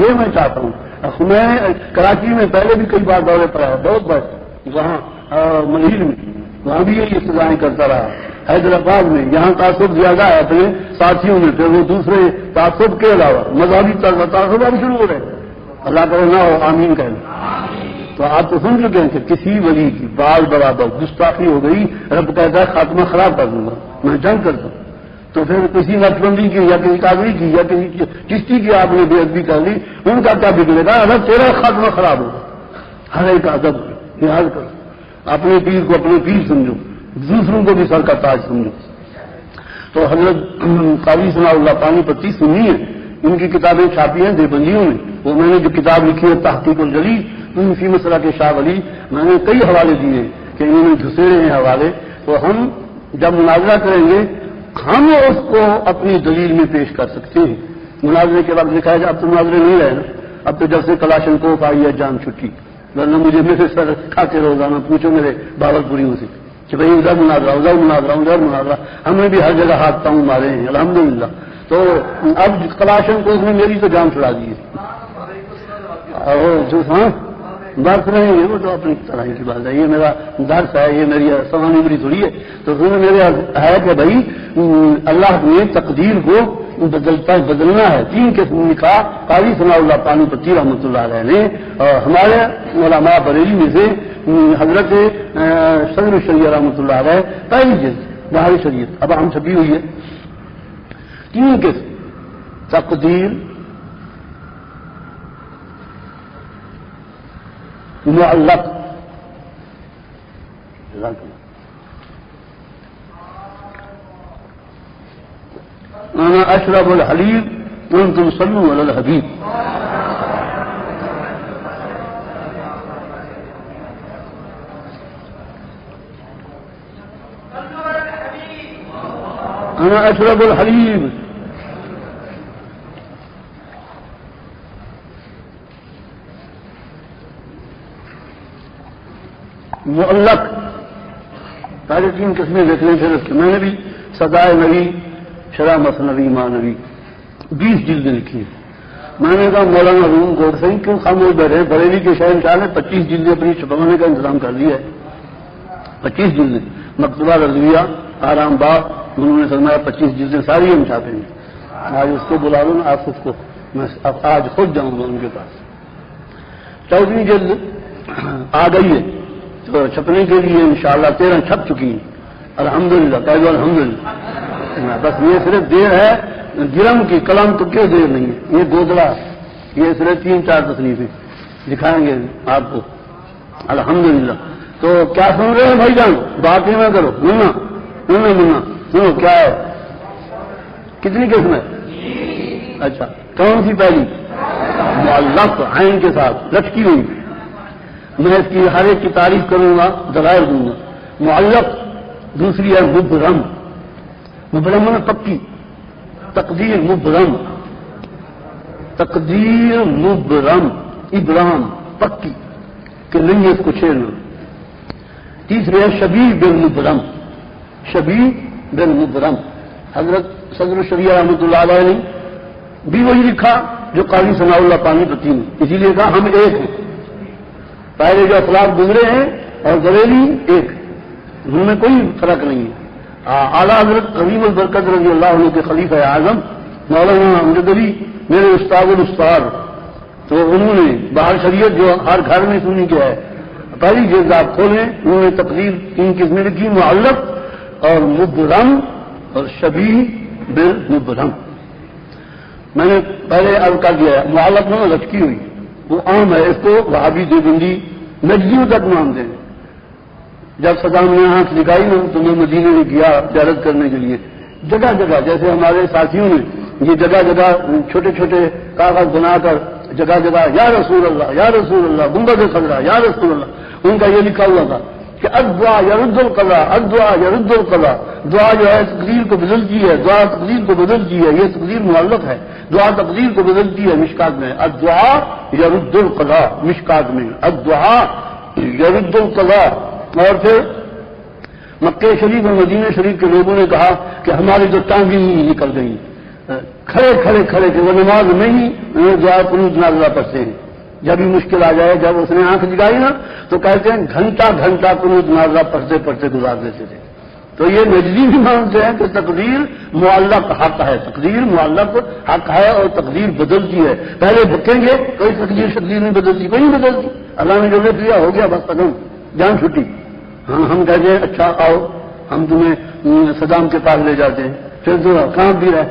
یہ میں چاہتا ہوں. میں کراچی میں پہلے بھی کئی بار دورے پر آیا, بہت بار وہاں منہیل میں, وہاں بھی یہی ابتدائیں کرتا رہا. حیدرآباد میں یہاں تعصب زیادہ ہے اپنے ساتھیوں میں, پھر وہ دوسرے تعصب کے علاوہ مذہبی تعصب اب شروع ہو رہے. اللہ کرے نہ ہو, آمین کہنا. تو آپ تو سن چکے ہیں کہ کسی ولی کی بال برابر گستاخی ہو گئی, رب کہتا ہے خاتمہ خراب کر دوں گا, میں جنگ کرتا ہوں. تو پھر کسی نقشبندی کی یا کسی قادری کی یا کسی چشتی کی آپ نے بے ادبی کر لی, ان کا کیا بگڑے گا؟ اگر تیرا خاتمہ خراب ہوگا. ہر ایک ادب لحاظ کرو, اپنے پیر کو اپنے پیر سمجھو, دوسروں کو بھی سر کا تاج سمجھو. تو حضرت قاضی ثناء اللہ پانی پتی سنی ہے, ان کی کتابیں چھاپی ہیں دیوبندیوں میں. وہ میں نے جو کتاب لکھی ہے تحقیق الجلیل فی مسئلہ کے شاہ ولی, میں نے کئی حوالے دیے کہ انہوں نے گھسیڑے ہیں حوالے. تو ہم جب مناظرہ کریں گے ہم اس کو اپنی دلیل میں پیش کر سکتے ہیں. مناظرے کے وقت لکھا ہے اب تو مناظرے نہیں رہے نا, اب تو جب سے کلاشنکوف آئی ہے جان چھٹی, ورنہ مجھے میرے سر کھاتے روزانہ پوچھو میرے باولپوریوں سے کہ بھائی ادھر مناظرہ ادھر مناظرہ ادھر مناظرہ. ہم نے بھی ہر جگہ ہاتھ پاؤں مارے ہیں الحمدللہ. تو اب کلاشنکوف نے میری تو جان چھڑا دی ہے. جو ہاں برف رہے ہیں وہ تو اپنی طرح کی بات ہے, یہ میرا درس ہے, یہ میری سوانی بڑی تھوڑی ہے. تو میرے ہے کہ بھائی اللہ نے تقدیر کو بدلنا ہے. 3 قسم لکھا قاضی ثناء اللہ پانی پتی رحمۃ اللہ علیہ نے, اور ہمارے علماء بریلی میں سے حضرت صدر الشریعہ رحمۃ اللہ علیہ پہلی جلد ظاہر شریعت اب ہم چھپی ہوئی ہے. 3 قسم, تقدیر, معلق. انا اشرب الحليب وانتم صلوا على الحبيب. انا اشرب الحليب معلق. پہلے 3 قسمیں دیکھ لیں پھر اس کے. میں نے بھی سدائے نبی شرح مثنوی مانوی 20 جلدیں لکھی ہیں. میں نے کہا مولانا روم گوڈ سنگھ کیوں خاموش بیٹھے, بریلی کے شہنشاہ نے 25 جلدیں اپنی چھپوانے کا انتظام کر دیا ہے. 25 جلدیں مکتبہ رضویہ آرام باغ, انہوں نے فرمایا 25 جلدیں ساری ہم چھاپیں گے. آج اس کو بلا لو نا آپ اس کو, میں آج خود جاؤں گا ان کے پاس. 14ویں جلد آ گئی ہے تو چھپنے کے لیے انشاءاللہ 13 چھپ چکی ہیں الحمدللہ. کہہ دو الحمدللہ. بس یہ صرف دیر ہے گرم کی, قلم تو کیوں دیر نہیں ہے, یہ گودڑا, یہ صرف 3-4 تصنیفیں دکھائیں گے آپ کو الحمدللہ. تو کیا سن رہے ہیں بھائی جان, بات ہی نہ کرو, منا سنو کیا ہے, کتنی قسم ہے؟ اچھا, کون سی پہلی؟ معلق عین کے ساتھ لٹکی ہوئی. میں اس کی ہر ایک کی تعریف کروں گا, دلائل دوں گا. معلق. دوسری ہے مبرم. مبرم ہے پکی. تقدیر مبرم, تقدیر مبرم, ابرام پکی کہ نہیں ہے اس کو چھیڑنا. تیسری ہے شبیہ بالمبرم. شبیہ بالمبرم. حضرت صدر الشریعہ رحمۃ اللہ علیہ نے بھی وہی لکھا جو قاضی ثناء اللہ پانی پتی نے, اسی لیے کہا ہم ایک ہیں. پہلے جو اخلاق گزرے ہیں اور بریلی ایک, ان میں کوئی فرق نہیں ہے. اعلیٰ حضرت عظیم البرکت رضی اللہ عنہ کے خلیفہ اعظم مولانا امجد علی میرے استاد الاستاد, تو انہوں نے باہر شریعت جو ہر گھر میں سنی کیا ہے, پہلی جلد آپ کھولیں, انہوں نے تقریر 3 قسمیں لکھی, معلق اور مبرم اور شبیہ بالمبرم. میں نے پہلے عرض کر دیا ہے معلق میں لٹکی ہوئی, وہ عام ہے, اس کو وہابی دیوبندی نجدیوں تک مانتے ہیں. جب صدام نے آنکھ نکائی نا تو میں مدینے میں گیا زیارت کرنے کے لیے. جگہ جگہ جیسے ہمارے ساتھیوں نے یہ جگہ جگہ چھوٹے چھوٹے کاغذ بنا کر جگہ جگہ یا رسول اللہ یا رسول اللہ گنبد خضرا یا رسول اللہ, ان کا یہ لکھا ہوا تھا کہ الدعا یرد القضا, الدعا یرد القضا. دعا جو ہے تقدیر کو بدلتی ہے, دعا تقدیر کو بدلتی ہے. یہ تقدیر معلق ہے, دعا تقدیر کو بدلتی ہے. مشکات میں الدعا یرد القضا, مشکات میں الدعا یرد القضا. اور پھر مکہ شریف اور مدینہ شریف کے لوگوں نے کہا کہ ہماری تو ٹانگیں نکل گئی, کھڑے کھڑے کھڑے کہ وہ نماز میں ہی دعا قنوت نازلہ پڑھتے ہیں. جب بھی مشکل آ جائے، جب اس نے آنکھ جگائی نا تو کہتے ہیں گھنٹہ گھنٹہ قنوت نازلہ پڑھتے پڑھتے گزار دیتے تھے. تو یہ نجدی بھی مانتے ہیں کہ تقدیر معلق حق ہے، تقدیر معلق حق ہے اور تقدیر بدلتی ہے. پہلے بکیں گے کوئی تقدیر نہیں بدلتی، کوئی نہیں بدلتی. اللہ نے جو لکھ دیا ہو گیا، بس قدم جان چھٹی. ہم کہتے ہیں اچھا آؤ ہم تمہیں صدام کے پاس لے جاتے ہیں، پھر تو کام بھی رہے.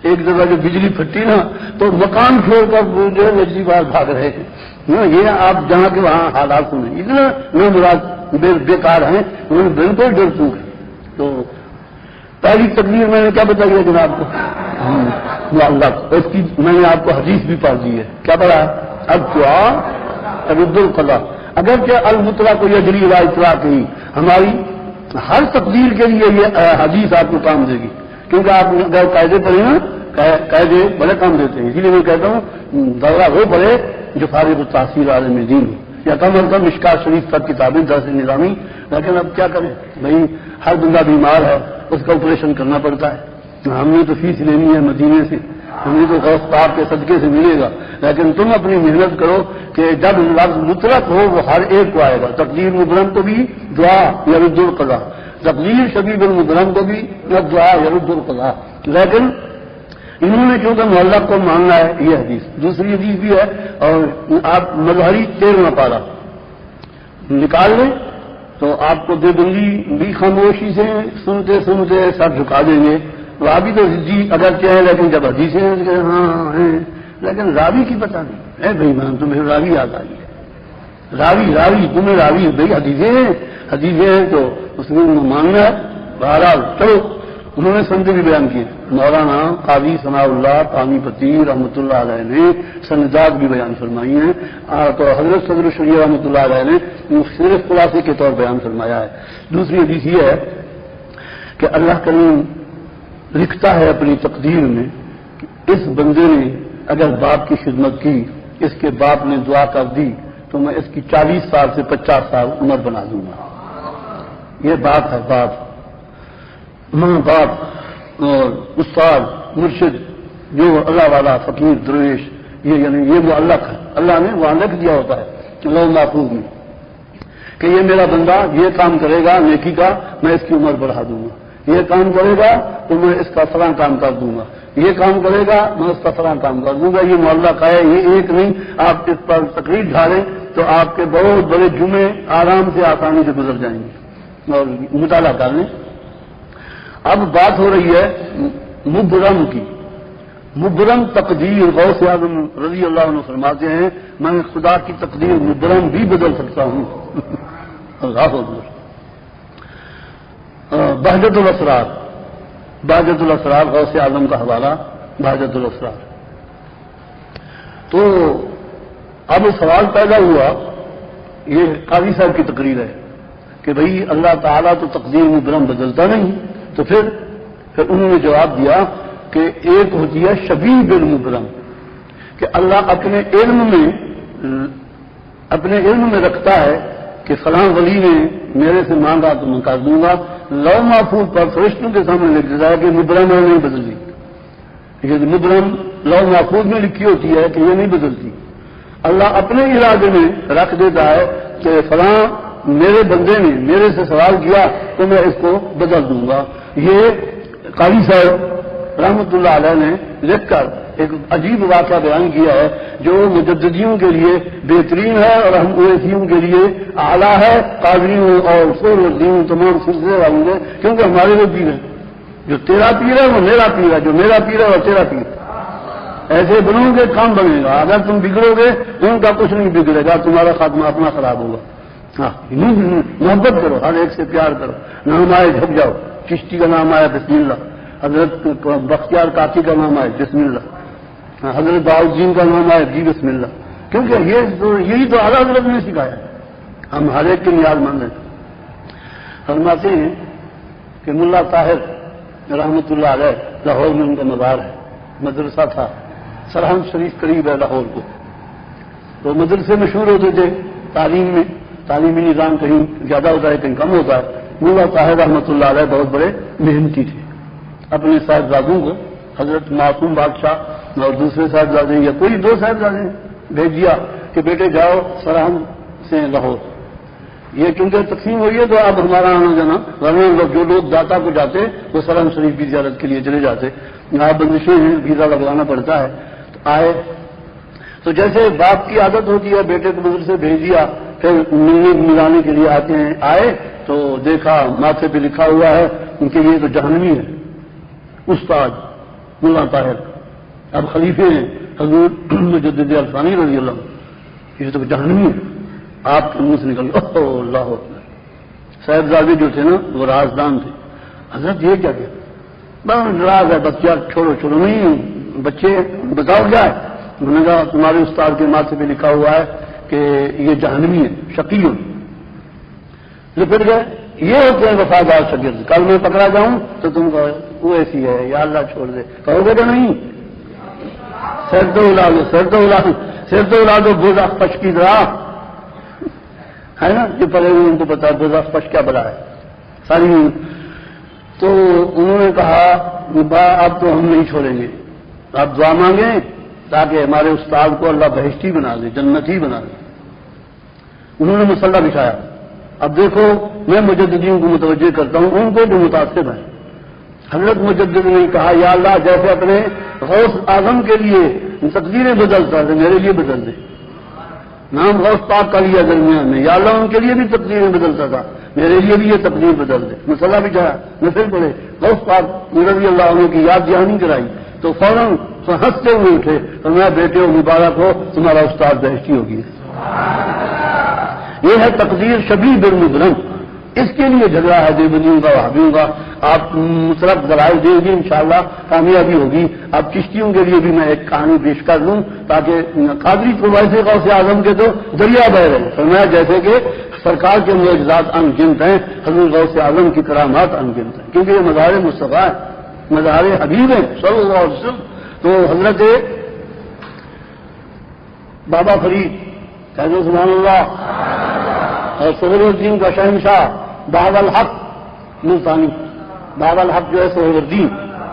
ایک دفعہ جو بجلی پھٹی نا تو مکان چھوڑ کر جو ہے نجدی بار بھاگ رہے تھے. یہ آپ جہاں کے وہاں حالات سنیں، اتنا نہ مراد بیکار ہیں، انہوں نے بالکل ڈر چوک ہے. تو پہلی تقدیر میں نے کیا بتائی ہے جناب کو اللہ، اس کی میں نے آپ کو حدیث بھی پڑھ دی ہے. کیا پڑھا؟ اب دعا رد القضا. اگرچہ المطلق کو یہ جلی اطلاع کی ہماری ہر تقدیر کے لیے یہ حدیث آپ کو کام دے گی، کیونکہ آپ اگر قاعدے پڑھیں نا، قاعدے بڑے کام دیتے ہیں. اسی لیے میں کہتا ہوں دورہ وہ پڑھے جو فارغ التحصیل عالم دین ہو، یا کم از کم مشکات شریف تک کتابیں درس نظامی. لیکن اب کیا کریں بھائی، ہر بندہ بیمار ہے، اس کا آپریشن کرنا پڑتا ہے. ہم نے تو فیس لینی ہے مدینے سے، ہم نے تو غوث پاک کے صدقے سے ملے گا. لیکن تم اپنی محنت کرو کہ جب لفظ مطلق ہو وہ ہر ایک کو آئے گا. تقدیر مبرم کو بھی دعا یا رد القضا، تقدیر شبیب المبرم کو بھی دعا یا رد القضا. لیکن انہوں نے چونکہ معلق کو ماننا ہے، یہ حدیث. دوسری حدیث بھی ہے، اور آپ مظہری 13واں پارہ نکال لیں تو آپ کو دیوبندی بھی خاموشی سے سنتے سنتے سر جھکا دیں گے. رابی تو جی اگر چاہیں، لیکن جب حدیثیں ہاں ہیں، لیکن راوی کی پتہ نہیں ہے. بھائی مان تمہیں راوی یاد آئی ہے، راوی تمہیں راوی بھائی حدیثیں ہیں تو اس میں ماننا ہے. بہرحال چلو، انہوں نے سند بھی بیان کیے. مولانا قاضی ثناء اللہ پانی پتی رحمۃ اللہ علیہ نے سندات بھی بیان فرمائی ہیں. تو حضرت صدر الشریعہ رحمۃ اللہ علیہ نے صرف خلاصے کے طور بیان فرمایا ہے. دوسری حدیث یہ ہے کہ اللہ کریم لکھتا ہے اپنی تقدیر میں کہ اس بندے نے اگر باپ کی خدمت کی، اس کے باپ نے دعا کر دی تو میں اس کی 40 سال سے 50 سال عمر بنا دوں گا. یہ بات ہے، باپ، ماں باپ اور استاد مرشد جو اللہ والا فقیر درویش، یہ یعنی یہ معلق ہے. اللہ نے وہاں لکھ دیا ہوتا ہے لوح محفوظ میں کہ یہ میرا بندہ یہ کام کرے گا نیکی کا، میں اس کی عمر بڑھا دوں گا. یہ کام کرے گا تو میں اس کا فلاں کام کر دوں گا. یہ کام کرے گا میں اس کا فلاں کام کر دوں گا. یہ معلق ہے، یہ ایک نہیں. آپ اس پر تقریر ڈھالیں تو آپ کے بہت بڑے جمعے آرام سے آسانی سے گزر جائیں گے. اور مطالعہ کر لیں. اب بات ہو رہی ہے مبرم کی. مبرم تقدیر غوث اعظم رضی اللہ عنہ فرماتے ہیں میں خدا کی تقدیر مبرم بھی بدل سکتا ہوں. اللہ اکبر. بہجت الاسرار غوث اعظم کا حوالہ بہجت الاسرار. تو اب سوال پیدا ہوا، یہ قاضی صاحب کی تقریر ہے کہ بھئی اللہ تعالیٰ تو تقدیر مبرم بدلتا نہیں. تو پھر انہوں نے جواب دیا کہ ایک ہوتی ہے شبیہ بالمبرم، کہ اللہ اپنے علم میں رکھتا ہے کہ فلاں ولی نے میرے سے مانگا تو میں کر دوں گا. لوح محفوظ پر فرشتوں کے سامنے لکھ دیتا ہے کہ مبرم نہیں بدلتی. یہ مبرم لوح محفوظ میں لکھی ہوتی ہے کہ یہ نہیں بدلتی. اللہ اپنے ارادے میں رکھ دیتا ہے کہ فلاں میرے بندے نے میرے سے سوال کیا تو میں اس کو بدل دوں گا. یہ قاضی صاحب رحمۃ اللہ علیہ نے لکھ کر ایک عجیب واقعہ بیان کیا ہے جو مجددیوں کے لیے بہترین ہے اور ہم اویسیوں کے لیے اعلیٰ ہے. قاضیوں اور سورین تمام سلسلے والوں نے، کیونکہ ہمارے وہ پیر ہیں. جو تیرا پیر ہے وہ میرا پیر ہے، جو میرا پیر ہے وہ تیرا پیر. ایسے بنو گے کام بنے گا. اگر تم بگڑو گے ان کا کچھ نہیں بگڑے گا، تمہارا خاتمہ اپنا خراب ہوگا. ہاں، محبت کرو، ہر ایک سے پیار کرو. نام آئے جھک جاؤ. چشتی کا نام آیا بسم اللہ، حضرت بختیار کاکی کا نام آئے بسم اللہ، حضرت باؤدین کا نام آئے جی بسم اللہ. کیونکہ یہی تو اعلیٰ حضرت نے سکھایا. ہم ہر ایک کی نیاز مانگ رہے ہیں. فرماتے ہیں کہ ملا طاہر رحمۃ اللہ علیہ لاہور میں ان کا مزار ہے. مدرسہ تھا، سرہند شریف قریب ہے لاہور کو. تو مدرسے مشہور ہوتے تھے تعلیم میں. تعلیمی نظام کہیں زیادہ ہوتا ہے کہیں کم ہوتا ہے. ملا طاہر رحمۃ اللہ علیہ بہت بڑے محنتی تھے. اپنے صاحبزادوں کو حضرت معصوم بادشاہ اور دوسرے صاحبزادے یا کوئی دو صاحبزادے بھیج دیا کہ بیٹے جاؤ سرہند سے لاہور. یہ کیونکہ تقسیم ہوئی ہے تو اب ہمارا آنا جانا ورنہ جو لوگ داتا کو جاتے وہ سرہند شریف کی زیارت کے لیے چلے جاتے. یہاں بندشیں ہیں, ویزا لگوانا پڑتا ہے. تو آئے تو جیسے باپ کی عادت ہوتی ہے بیٹے کو مدرسے بھیج دیا, پھر ملانے کے لیے آتے ہیں. آئے تو دیکھا ماتھے پہ لکھا ہوا ہے ان کے لیے تو جہنمی ہے استاد ملا طاہر. اب خلیفے ہیں حضور مجدد الفانی رضی اللہ عنہ, یہ تو جہنمی ہے. آپ کے منہ سے نکل گیا اللہ اکبر. صاحبزادے جو تھے نا وہ رازدان تھے. حضرت یہ کیا بڑا ناراض ہے, بس کیا چھوڑو چھوڑو نہیں بچے بتاؤ کیا ہے. انہوں نے کہا تمہارے استاد کے ماتھے پہ لکھا ہوا ہے کہ یہ جہنمی ہے شقی. لپٹ گئے. یہ ہوتے ہیں وفادار شاگرد. کل میں پکڑا جاؤں تو تم کہو وہ ایسی ہے یا اللہ چھوڑ دے, کہو گے تو نہیں. سر تو الا دو, سر تو الا دو, سر تو الا دو. بوزا پش کی طرح ہے نا, یہ پڑے ہوئے ان کو پتا بوزا پش کیا بلا ہے ساری. تو انہوں نے کہا اب تو ہم نہیں چھوڑیں گے, آپ دعا مانگیں تاکہ ہمارے استاد کو اللہ بہشتی بنا دے, جنتی بنا دے. انہوں نے مسلح بچھایا. اب دیکھو میں مجددین کو متوجہ کرتا ہوں, ان کو جو متاثر ہیں. حضرت مجدد نے کہا یا اللہ جیسے اپنے غوث اعظم کے لیے تقدیریں بدلتا ہے میرے لیے بدل دے. نام غوث پاک کا لیا درمیان میں, یا اللہ ان کے لیے بھی تقدیریں بدلتا تھا, میرے لیے بھی یہ تقدیر بدل دے. مسئلہ بھی چاہا نفل پڑے غوث پاک رضی اللہ عنہ کی یاد دہانی کرائی تو فوراً ہنستے ہوئے اٹھے اور میں بیٹے ہو مبارک ہو تمہارا استاد بہشتی ہوگی. یہ ہے تقدیر شبیہ بالمبرم. اس کے لیے جھگڑا ہے دیوبندیوں کا وہابیوں کا. آپ مصرف ذرائع دیں گے انشاءاللہ کامیابی ہوگی. اب چشتیوں کے لیے بھی میں ایک کہانی پیش کر دوں تاکہ قادری تو ویسے غوث اعظم کے تو دریا بہ رہے ہیں. فرمایا جیسے کہ سرکار کے معجزات ان گنت ہیں, حضور غوث اعظم کی کرامات ان گنت ہیں, کیونکہ یہ مظاہر مصطفیٰ ہے, مظاہر حبیب ہیں صلی اللہ علیہ وسلم. تو حضرت بابا فرید کہتے سبحان اللہ اور سہیل الدین کا شہنشاہ بہاول الحق ملتانی. بہاول الحق جو ہے سہیل الدین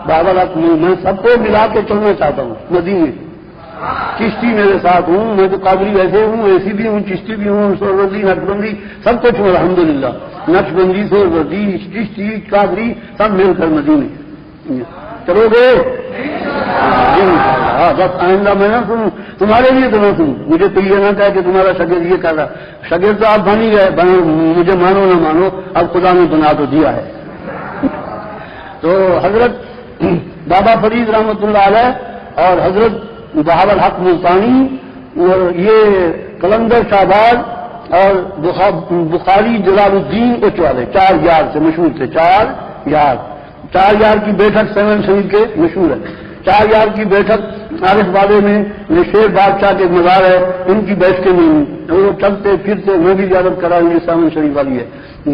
بہاول الحق میں سب کو ملا کے چلنا چاہتا ہوں مدینے. چشتی میرے ساتھ ہوں, میں تو قادری ویسے ہوں, ایسی بھی ہوں, چشتی بھی ہوں, سہروردی نقشبندی سب کچھ ہوں الحمدللہ. نقشبندی سہروردی چشتی قادری سب مل کر مدینے. چلو گے بس آئندہ میں نہ سنوں تمہارے لیے تو نہ سنوں. مجھے تو یہ نہ کہا کہ تمہارا شاگرد یہ کہہ رہا. شاگرد تو آپ بن ہی گئے, مجھے مانو نہ مانو اب خدا نے بنا تو دیا ہے. تو حضرت بابا فرید رحمۃ اللہ علیہ اور حضرت بہاول الحق ملتانی یہ قلندر شہباز اور بخاری جلال الدین اچوالے 4 یار سے مشہور تھے. 4 یار کی بیٹھک 7 شریف کے مشہور ہے. 4 یار کی بیٹھک عارف والے میں شیر بادشاہ کے مزار ہے, ان کی بیٹھکیں میں وہ چلتے پھرتے میں بھی زیارت کرا, یہ 7 شریف والی ہے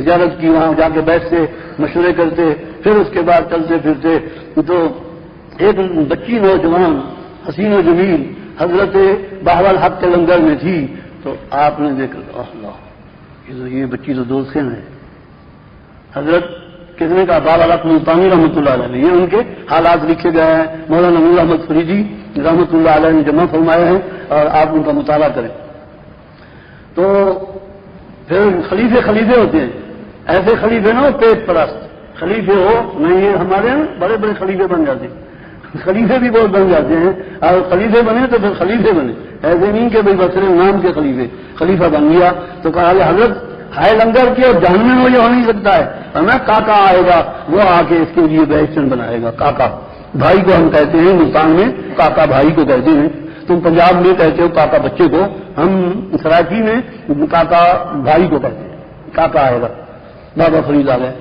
زیارت کی. وہاں جا کے بیٹھتے مشورے کرتے, پھر اس کے بعد چلتے پھرتے. تو ایک بچی نوجوان حسین و جمیل حضرت بہاول الحق کے لنگر میں تھی. تو آپ نے دیکھا اللہ یہ بچی تو دوست ہیں. حضرت کس نے کہا بہاول الحق ملتانی رحمۃ اللہ علیہ نے, یہ ان کے حالات لکھے گئے ہیں. مولانا نور احمد فریدی رحمۃ اللہ علیہ نے جمع فرمائے ہیں اور آپ ان کا مطالعہ کریں. تو پھر خلیفے ہوتے ہیں. ایسے خلیفے نہ ہو پیٹ پرست خلیفے ہو نہیں, یہ ہمارے بڑے بڑے خلیفے بن جاتے ہیں. خلیفے بھی بہت بن جاتے ہیں اور خلیفے بنے تو پھر خلیفے بنے. ایسے نہیں کہ بھائی بصرے نام کے خلیفہ بن گیا. تو کہا حضرت ہائے لنگر کی اور جہنم میں یہ ہو نہیں سکتا ہے. ہمیں کاکا آئے گا وہ آ کے اس کے لیے بہشتن بنائے گا. کاکا بھائی کو ہم کہتے ہیں ہندوستان میں, کاکا بھائی کو کہتے ہیں. تم پنجاب میں کہتے ہو کاکا بچے کو, ہم سراکی میں کاکا بھائی کو کہتے ہیں. کاکا آئے گا. بابا فرید آ گئے.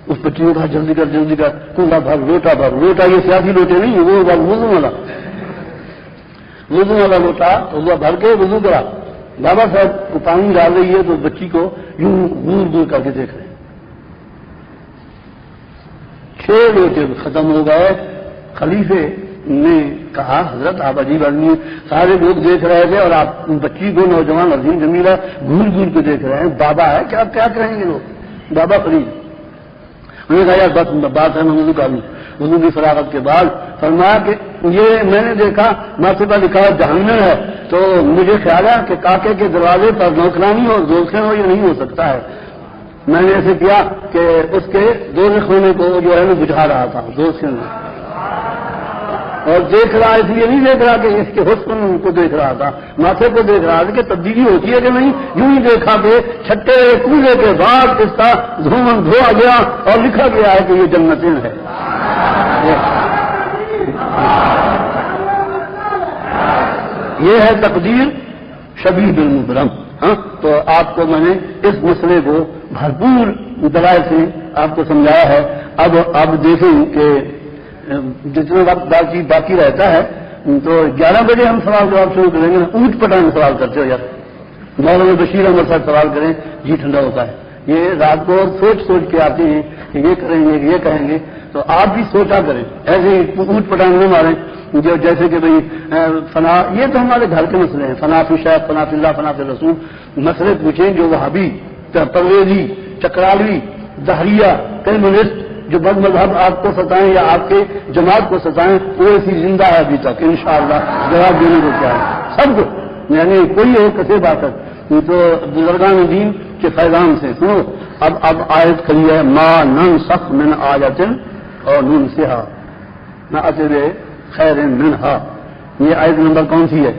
اس بچی کو کہا جلدی کر کنڈا بھر لوٹا یہ سیاسی لوٹے نہیں, وہ وضو والا لوٹا وہ بھر کے وضو کرا. بابا صاحب کو پانی ڈال رہی ہے تو بچی کو یوں دور کر کے دیکھ رہے ہیں. 6 لوٹے ختم ہو گئے. خلیفے نے کہا حضرت آپ عجیب آدمی ہیں, سارے لوگ دیکھ رہے تھے اور آپ بچی کو نوجوان عظیم جمیلہ گھور کے دیکھ رہے ہیں. بابا ہے کیا کہیں گے لوگ. بابا فرید انہوں نے کہا یار بس بات ہے میں وضو کر لوں. وضو کی فراغت کے بعد فرمایا کہ یہ میں نے دیکھا ماتھے پر لکھا جہنم ہے، تو مجھے خیال ہے کہ کاکے کے دروازے پر نوکرانی اور دوسرے ہو یہ نہیں ہو سکتا ہے. میں نے ایسے کیا کہ اس کے دو ہونے کو جو ہے وہ بجھا رہا تھا دوست کے اندر، اور دیکھ رہا اس لیے نہیں دیکھ رہا کہ اس کے حسن کو دیکھ رہا تھا، ماتھے کو دیکھ رہا تھا کہ تبدیلی ہوتی ہے کہ نہیں. یوں ہی دیکھا کہ چھٹے کوزے کے بعد اس کا دھوا گیا اور لکھا گیا ہے کہ یہ جنتیں ہے. یہ ہے تقدیر شبیب المبرم. ہاں تو آپ کو میں نے اس مسئلے کو بھرپور دلائل سے آپ کو سمجھایا ہے. اب دیکھیں کہ جتنا وقت بات چیت باقی رہتا ہے تو 11 بجے ہم سوال جواب شروع کریں گے. اونٹ پٹان سوال کرتے ہو یار، مولانا بشیر احمد صاحب سوال کریں جی ٹھنڈا ہوتا ہے. یہ رات کو سوچ کے آتے ہیں کہ یہ کریں گے یہ کہیں گے، تو آپ بھی سوچا کریں، ایسے ہی اونٹ پٹان نہ ماریں جو جیسے کہ بھئی فنا، یہ تو ہمارے گھر کے مسئلے ہیں، فنا فی شیخ، فنا فی اللہ، فنا فی رسول. مسئلے پوچھیں جو وہابی، پرویزی، چکرالوی، دہریہ، کمیونسٹ جو بد مذہب آپ کو ستائیں یا آپ کے جماعت کو ستائیں، وہ ایسی زندہ ہے ابھی تک. انشاءاللہ جواب دینے کو کیا ہے سب کو، یعنی کوئی ایک کسے بات ہے. تو بزرگان دین کے فیضان سے سنو. اب آیت کھلی ہے ما ننسخ من آیت اور ننسہا نأتی بخیر منہا. یہ آیت نمبر کون سی ہے؟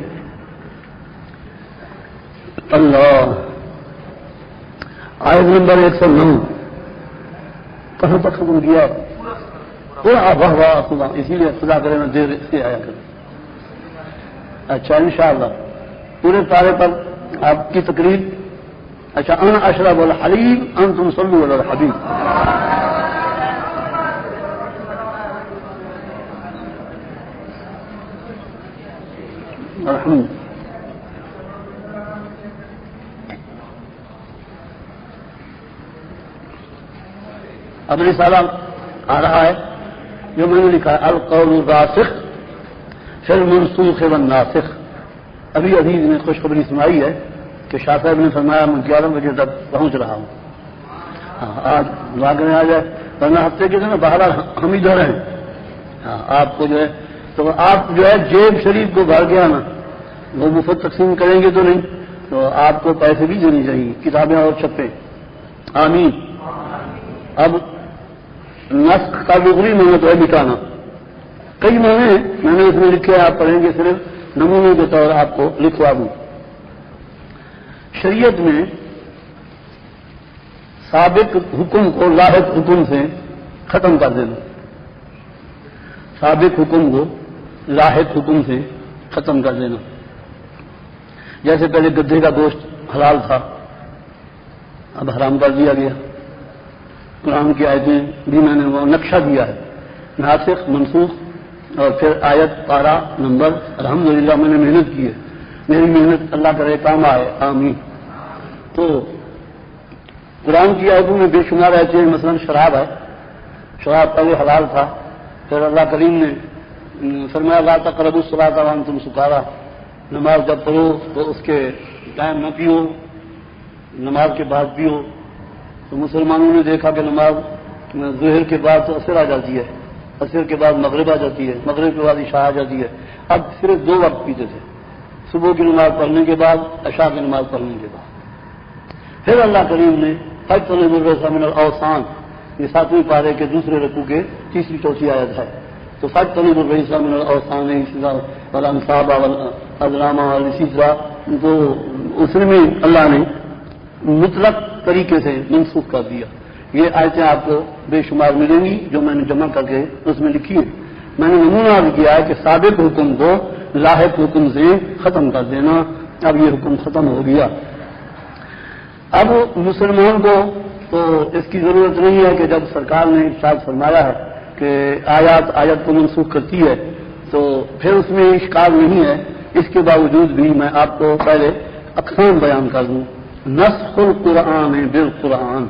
اللہ، آیت نمبر 109. کہاں تک ختم کیا؟ واہ واہ خدا، اسی لیے خدا کرے میں دیر سے آیا کروں. اچھا انشاءاللہ پورے پارے پر آپ کی تقریر. اچھا انا اشرب الحلیم انتم صلوا علی الحبیب. الحمد. اب رسالہ آ رہا ہے جو میں نے لکھا ہے القول الراسخ فی المنسوخ والناسخ. ابھی عزیز نے خوشخبری سنائی ہے کہ شاہ صاحب نے فرمایا میں 11 بجے تک پہنچ رہا ہوں. آج لاگنے آ جائے ورنہ ہفتے کے دن باہر ہم ادھر ہیں. آپ کو جو ہے تو آپ جو ہے جیب شریف کو بھر گیا نا، وہ مفت تقسیم کریں گے تو نہیں، تو آپ کو پیسے بھی دینے چاہیے، کتابیں اور چھپے. آمین. اب نسخ کا لغوی معنی تو ہے مٹانا. کئی معنی ہیں، میں نے اس میں لکھے، آپ پڑھیں گے صرف نمونے کے طور آپ کو لکھوا دوں. شریعت میں سابق حکم کو لاحق حکم سے ختم کر دینا. سابق حکم کو لاحق حکم سے ختم کر دینا. جیسے پہلے گدھے کا گوشت حلال تھا، اب حرام کر دیا گیا. قرآن کی آیتیں بھی میں نے وہ نقشہ دیا ہے، ناسخ منسوخ. اور پھر آیت پارا نمبر. الحمدللہ میں نے محنت کی ہے، میری محنت اللہ کرے کام آئے. آمین. تو قرآن کی آیتوں میں بے شمار ایسے ہیں، مثلا شراب ہے. شراب پہلے حلال تھا، پھر اللہ کریم نے فرمایا لا تقربوا الصلاۃ وانتم سکارا. نماز جب پڑھو تو اس کے ٹائم نہ پیو، نماز کے بعد پیو. تو مسلمانوں نے دیکھا کہ نماز ظہر کے بعد تو عصر آ جاتی ہے، عصر کے بعد مغرب آ جاتی ہے، مغرب کے بعد عشاء آ جاتی ہے. اب صرف 2 وقت پیتے تھے، صبح کی نماز پڑھنے کے بعد، عشاء کی نماز پڑھنے کے بعد. پھر اللہ کریم نے فاجتنبوا الرجس من الاوثان، یہ 7ویں پارے کے دوسرے رکوع کے 3ری 4تھی آیت ہے. تو فاجتنبوا الرجس من الاوثان والانصاب والازلام، اسی طرح تو اس میں اللہ نے مطلق طریقے سے منسوخ کر دیا. یہ آیتیں آپ کو بے شمار ملیں گی جو میں نے جمع کر کے اس میں لکھی ہے. میں نے نمونہ بھی کیا ہے کہ سابق حکم کو لاحق حکم سے ختم کر دینا. اب یہ حکم ختم ہو گیا. اب مسلمان کو تو اس کی ضرورت نہیں ہے کہ جب سرکار نے ارشاد فرمایا ہے کہ آیت کو منسوخ کرتی ہے تو پھر اس میں اشکال نہیں ہے. اس کے باوجود بھی میں آپ کو پہلے اقسام بیان کر دوں. نسخ القرآن بالقرآن،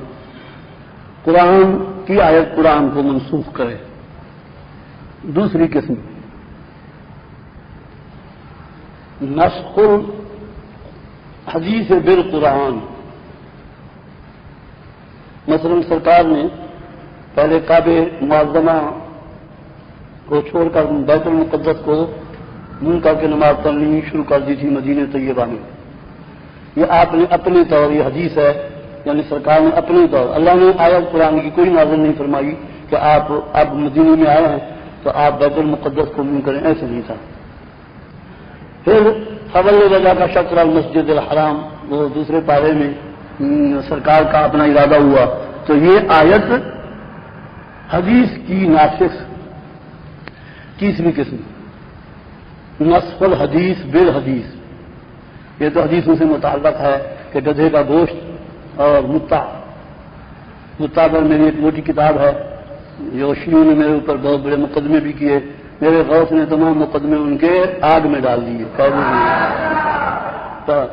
قرآن کی آیت قرآن کو منسوخ کرے. دوسری قسم نسخ الحدیث بالقرآن. مثلا سرکار نے پہلے کعبے معظمہ کو چھوڑ کر بیت المقدس کو منہ کر کے نماز پڑھنی شروع کر دی تھی مدینہ طیبہ میں. یہ آپ نے اپنے طور، یہ حدیث ہے، یعنی سرکار نے اپنے طور، اللہ نے آیت قرآن کی کوئی نازل نہیں فرمائی کہ آپ اب مدینہ میں آئے ہیں تو آپ بیت المقدس کو منہ کریں، ایسے نہیں تھا. پھر فضل وجہ کا شطر المسجد الحرام، وہ دوسرے پارے میں سرکار کا اپنا ارادہ ہوا. تو یہ آیت حدیث کی ناسخ. تیسری قسم نسخ الحدیث بالحدیث. یہ تو حدیثوں سے متعلق ہے کہ گدھے کا گوشت اور متا پر میری ایک موٹی کتاب ہے جو شیعوں نے میرے اوپر بہت بڑے مقدمے بھی کیے. میرے غوث نے تمام مقدمے ان کے آگ میں ڈال دیے.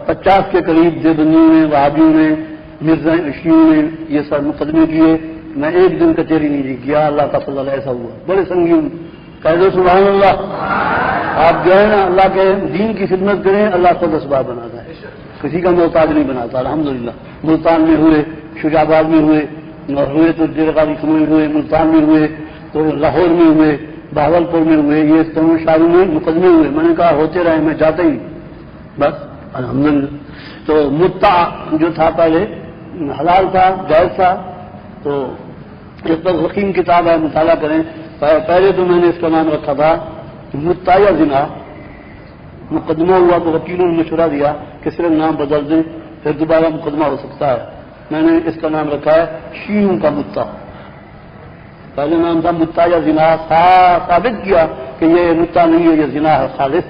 50 کے قریب دیوبندیوں نے، وہابیوں نے، مرزا شیعوں نے یہ سب مقدمے کیے. میں ایک دن کچہری نہیں جی کیا. اللہ کا فضل ایسا ہوا. بڑے سنگین کہہ دو سبحان اللہ. آپ جو ہے نا اللہ کے دین کی خدمت کریں، اللہ خود اسباب بناتا ہے، کسی کا محتاج نہیں بناتا. الحمدللہ ملتان میں ہوئے، شجاع آباد میں ہوئے تو دیرغالی کھموئی ہوئے، ملتان میں ہوئے تو لاہور میں ہوئے، بہاولپور میں ہوئے، یہ تمام شہروں میں مقدمے ہوئے. میں نے کہا ہوتے رہے، میں جاتا ہی بس الحمدللہ. تو متع جو تھا پہلے حلال تھا، جائز تھا. تو اس پر حکیم کتاب ہے، مطالعہ کریں. پہلے تو میں نے اس کا نام رکھا تھا متع یا زنا. مقدمہ ہوا تو وکیلوں نے مشورہ دیا کہ صرف نام بدل دیں، پھر دوبارہ مقدمہ ہو سکتا ہے. میں نے اس کا نام رکھا ہے شیعوں کا متع. پہلے نام تھا متع یا زنا، ثابت کیا کہ یہ متع نہیں ہے، یہ زنا ہے خالص.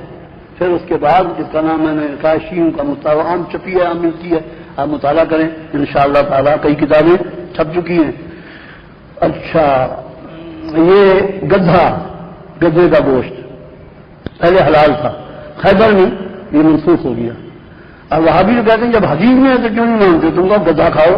پھر اس کے بعد اس کا نام میں نے رکھا ہے شیعوں کا متع. وہ عام چھپی ہے، عام ملتی ہے، آپ مطالعہ کریں انشاءاللہ تعالیٰ. کئی کتابیں چھپ چکی ہیں. اچھا، یہ گدھے کا گوشت پہلے حلال تھا، خیبر میں یہ منسوخ ہو گیا. اب وہابی جو کہتے ہیں جب حدیث میں ہے تو کیوں نہیں مانتے تم کو گدھا کھاؤ؟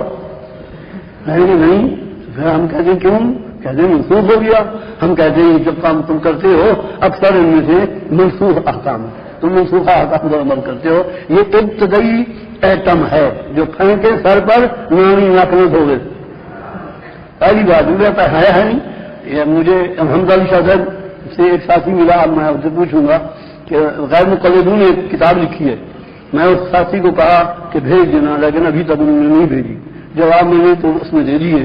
نہیں. پھر ہم کہتے ہیں کیوں؟ کہتے ہیں منسوخ ہو گیا. ہم کہتے ہیں جب کام تم کرتے ہو اکثر ان میں سے منسوخ احکام ہے، تم منسوخ احکام پر عمل کرتے ہو. یہ ابتدائی ایٹم ہے جو پھینکے سر پر نانی ناکنے دھوے. پہلی بات ہے نہیں. یہ مجھے حمزہ علی شاہ صاحب سے ایک ساتھی ملا، اب میں اس سے پوچھوں گا کہ غیر مقلدوں نے ایک کتاب لکھی ہے. میں اس ساتھی کو کہا کہ بھیج دینا، لیکن ابھی تک انہوں نے نہیں بھیجی. جواب میں نے تو اس میں دے دیے.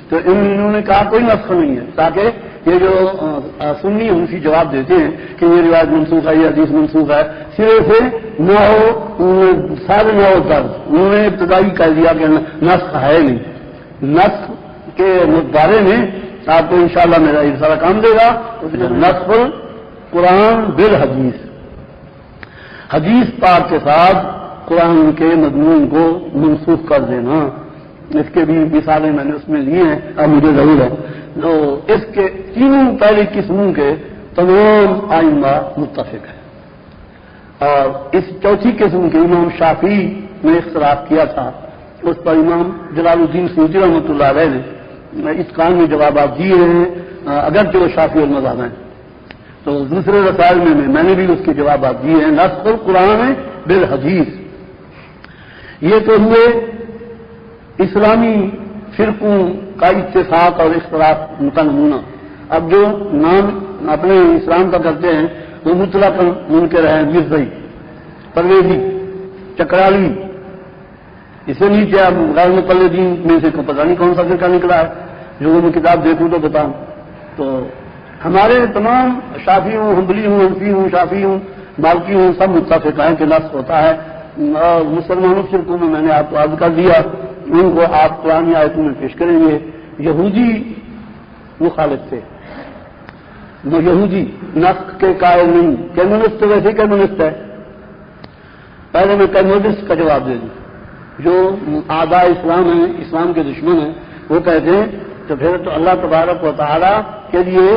تو انہوں نے کہا کوئی نسخ نہیں ہے، تاکہ یہ جو سنی حنفی جواب دیتے ہیں کہ یہ روایت منسوخ ہے، یہ حدیث منسوخ ہے، سرے سے نہ ہو سارے نہ ہو درد. انہوں نے ابتدائی کہہ دیا کہ نسخ ہے نہیں. نسخ کے بارے میں آپ کو انشاءاللہ میرا یہ سارا کام دے گا. نسخ قرآن بالحدیث، حدیث پاک کے ساتھ قرآن کے مضمون کو منسوخ کر دینا. اس کے بھی مثالیں میں نے اس میں لی ہیں، اب مجھے ضرور ہے. تو اس کے تینوں پہلی قسموں کے تمام ائمہ متفق ہیں. اور اس چوتھی قسم کے امام شافعی نے اختلاف کیا تھا، اس پر امام جلال الدین سیوطی رحمۃ اللہ علیہ نے اتقان میں جوابات دیے ہیں، اگرچہ وہ شافعی المذہب ہیں. تو دوسرے رسائل میں نے بھی اس کے جوابات دیے ہیں. نسخ القرآن بالحدیث، یہ تو ہوئے اسلامی فرقوں کا اتفاق اور اختلاف کا نمونہ. اب جو نام اپنے اسلام کا کرتے ہیں وہ مطلق منکر ہیں، مرزائی، پرویزی، چکرالی، اسے نیچے اب غیر مقلدین میں سے پتہ نہیں کون سا فرقہ نکلا ہے. جو میں کتاب دیکھوں تو بتاؤں. تو ہمارے تمام شافعی ہوں، حنبلی ہوں، حنفی ہوں، شافعی ہوں، مالکی ہوں، سب متفق ہیں کہ نسخ ہوتا ہے. اور مسلمانوں فرقوں میں نے آپ کو عرض کر دیا، ان کو آپ قرآن آیتوں میں پیش کریں گے. یہودی مخالف تھے، یہودی نسخ کے قائل نہیں. کمیونسٹ تو ویسے کمیونسٹ ہے. پہلے میں کمیونسٹ کا جواب دے دوں. جو اعداء اسلام ہیں، اسلام کے دشمن ہیں، وہ کہتے ہیں تو پھر تو اللہ تبارک و تعالیٰ کے لیے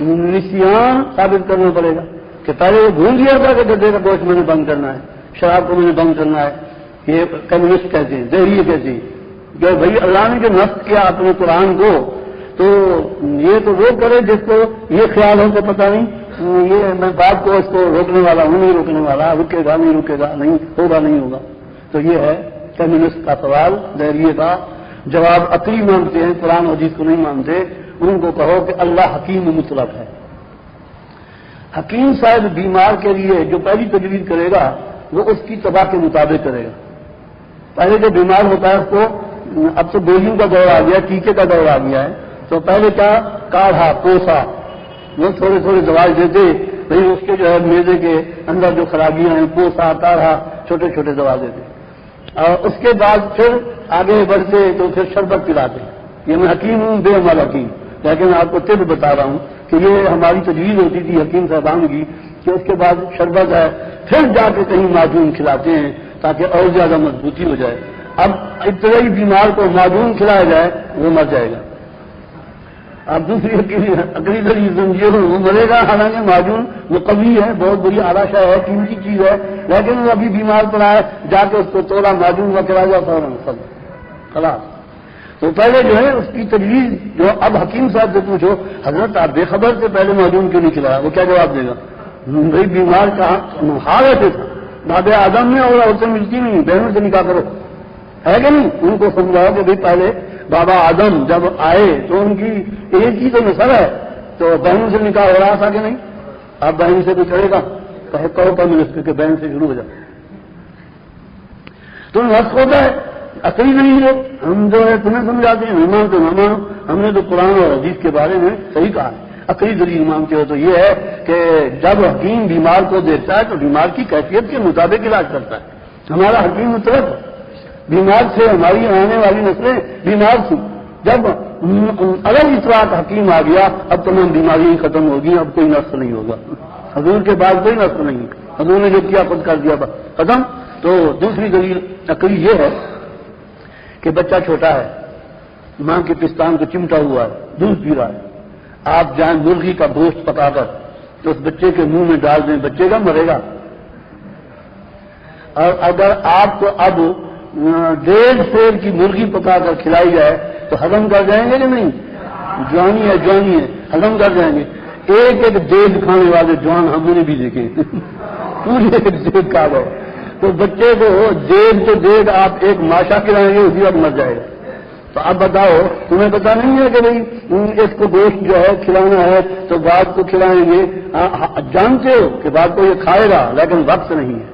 نسیان ثابت کرنا پڑے گا کہ پہلے وہ بھول گیا تھا کہ گدھے کا گوشت میں نے بند کرنا ہے، شراب کو میں نے بند کرنا ہے. یہ کمیونسٹ کہتے ہیں، دہریے کہتے ہیں کہ بھائی اللہ نے جو نسخ کیا اپنے قرآن کو، تو یہ تو وہ کرے جس کو یہ خیال ہو کہ پتہ نہیں یہ میں بات کو اس کو روکنے والا ہوں، نہیں روکنے والا، رکے گا نہیں رکے گا، نہیں ہوگا نہیں ہوگا. تو یہ ہے کمیونسٹ کا سوال. دہریے کا جواب عقلی مانگتے ہیں، قرآن حدیث کو نہیں مانتے. ان کو کہو کہ اللہ حکیم مطلق ہے. حکیم صاحب بیمار کے لیے جو پہلی تجویز کرے گا وہ اس کی طبع کے مطابق کرے گا. پہلے جو بیمار ہوتا ہے اس کو اب تو گولیوں کا دور آ گیا, ٹیکے کا دور آ گیا ہے, تو پہلے کیا کاڑھا پوسا وہ تھوڑے تھوڑے دوائی دیتے بھائی اس کے جو ہے میدے کے اندر جو خرابیاں ہیں پوسا کاڑھا چھوٹے چھوٹے دوا دیتے, اور اس کے بعد پھر آگے بڑھتے تو پھر شربت پلاتے. یہ میں حکیم ہوں بے عمل حکیم, لیکن آپ کو طب بتا رہا ہوں کہ یہ ہماری تجویز ہوتی تھی حکیم صاحبان کی کہ اس کے بعد شربت ہے, پھر جا کے کہیں معجون کھلاتے ہیں تاکہ اور زیادہ مضبوطی ہو جائے. اب ابتدائی بیمار کو معجون کھلایا جائے وہ مر جائے گا. اب دوسری عقلی دلیل سمجھیے وہ مرے گا, حالانکہ معجون وہ قوی ہے, بہت بڑی آراشہ ہے, قیمتی چیز ہے, لیکن وہ ابھی بیمار پڑا ہے, جا کے اس کو توڑا معجون کا کھلا جاتا فوراً خلاص. تو پہلے جو ہے اس کی تجویز جو اب حکیم صاحب سے پوچھو حضرت آپ بے خبر سے پہلے معجون کیوں نہیں کھلایا, وہ کیا جواب دے گا؟ بھائی بیمار کہاں حال ایسے تھا, باب آدم میں اور عورتیں ملتی نہیں, بہنوں سے نکاح کرو, ہے کہ نہیں؟ ان کو سمجھاؤ کہ بھائی پہلے بابا آدم جب آئے تو ان کی ایک ہی تو نسل ہے, تو بہنوں سے نکاح ہو رہا تھا کہ نہیں؟ آپ بہن سے بھی کرے گا کہو کمیونسٹ کہ بہن سے شروع ہو جائے تو حق ہوتا ہے. عقلی نہیں ہے, ہم جو ہے تمہیں سمجھاتے ہیں ایمان تو نہ مانو. ہم نے تو قرآن اور حدیث کے بارے میں صحیح کہا ہے. عقلی دلیل مانتے ہو تو یہ ہے کہ جب حکیم بیمار کو دیکھتا ہے تو بیمار کی کیفیت کے مطابق علاج کرتا ہے. ہمارا حکیم مطلب بیمار سے ہماری آنے والی نسلیں بیمار تھیں, جب الگ اطلاع حکیم آ گیا اب تمام بیماریاں ختم ہوگی, اب کوئی نسل نہیں ہوگا. حضور کے بعد کوئی نسل نہیں, حضور نے جو کیا خود کر دیا ختم. تو دوسری دلیل عقلی یہ ہے کہ بچہ چھوٹا ہے, ماں کے پستان کو چمٹا ہوا ہے, دودھ پی رہا ہے, آپ جائیں مرغی کا گوشت پکا کر تو اس بچے کے منہ میں ڈال دیں, بچے کا مرے گا. اور اگر آپ کو اب 1.5 سیر کی مرغی پکا کر کھلائی جائے تو ہضم کر جائیں گے کہ نہیں؟ جوانی ہے ہضم کر جائیں گے. ایک دیگ کھانے والے جوان ہم نے بھی دیکھے پورے ایک دیگ کھا گئے. تو بچے کو دیگ آپ ایک ماشا کھلائیں گے اسی وقت مر جائے گا. تو اب بتاؤ تمہیں پتا نہیں ہے کہ بھائی اس کو گوشت جو ہے کھلانا ہے تو بعد کو کھلائیں گے, جانتے ہو کہ بعد کو یہ کھائے گا لیکن وقت نہیں ہے.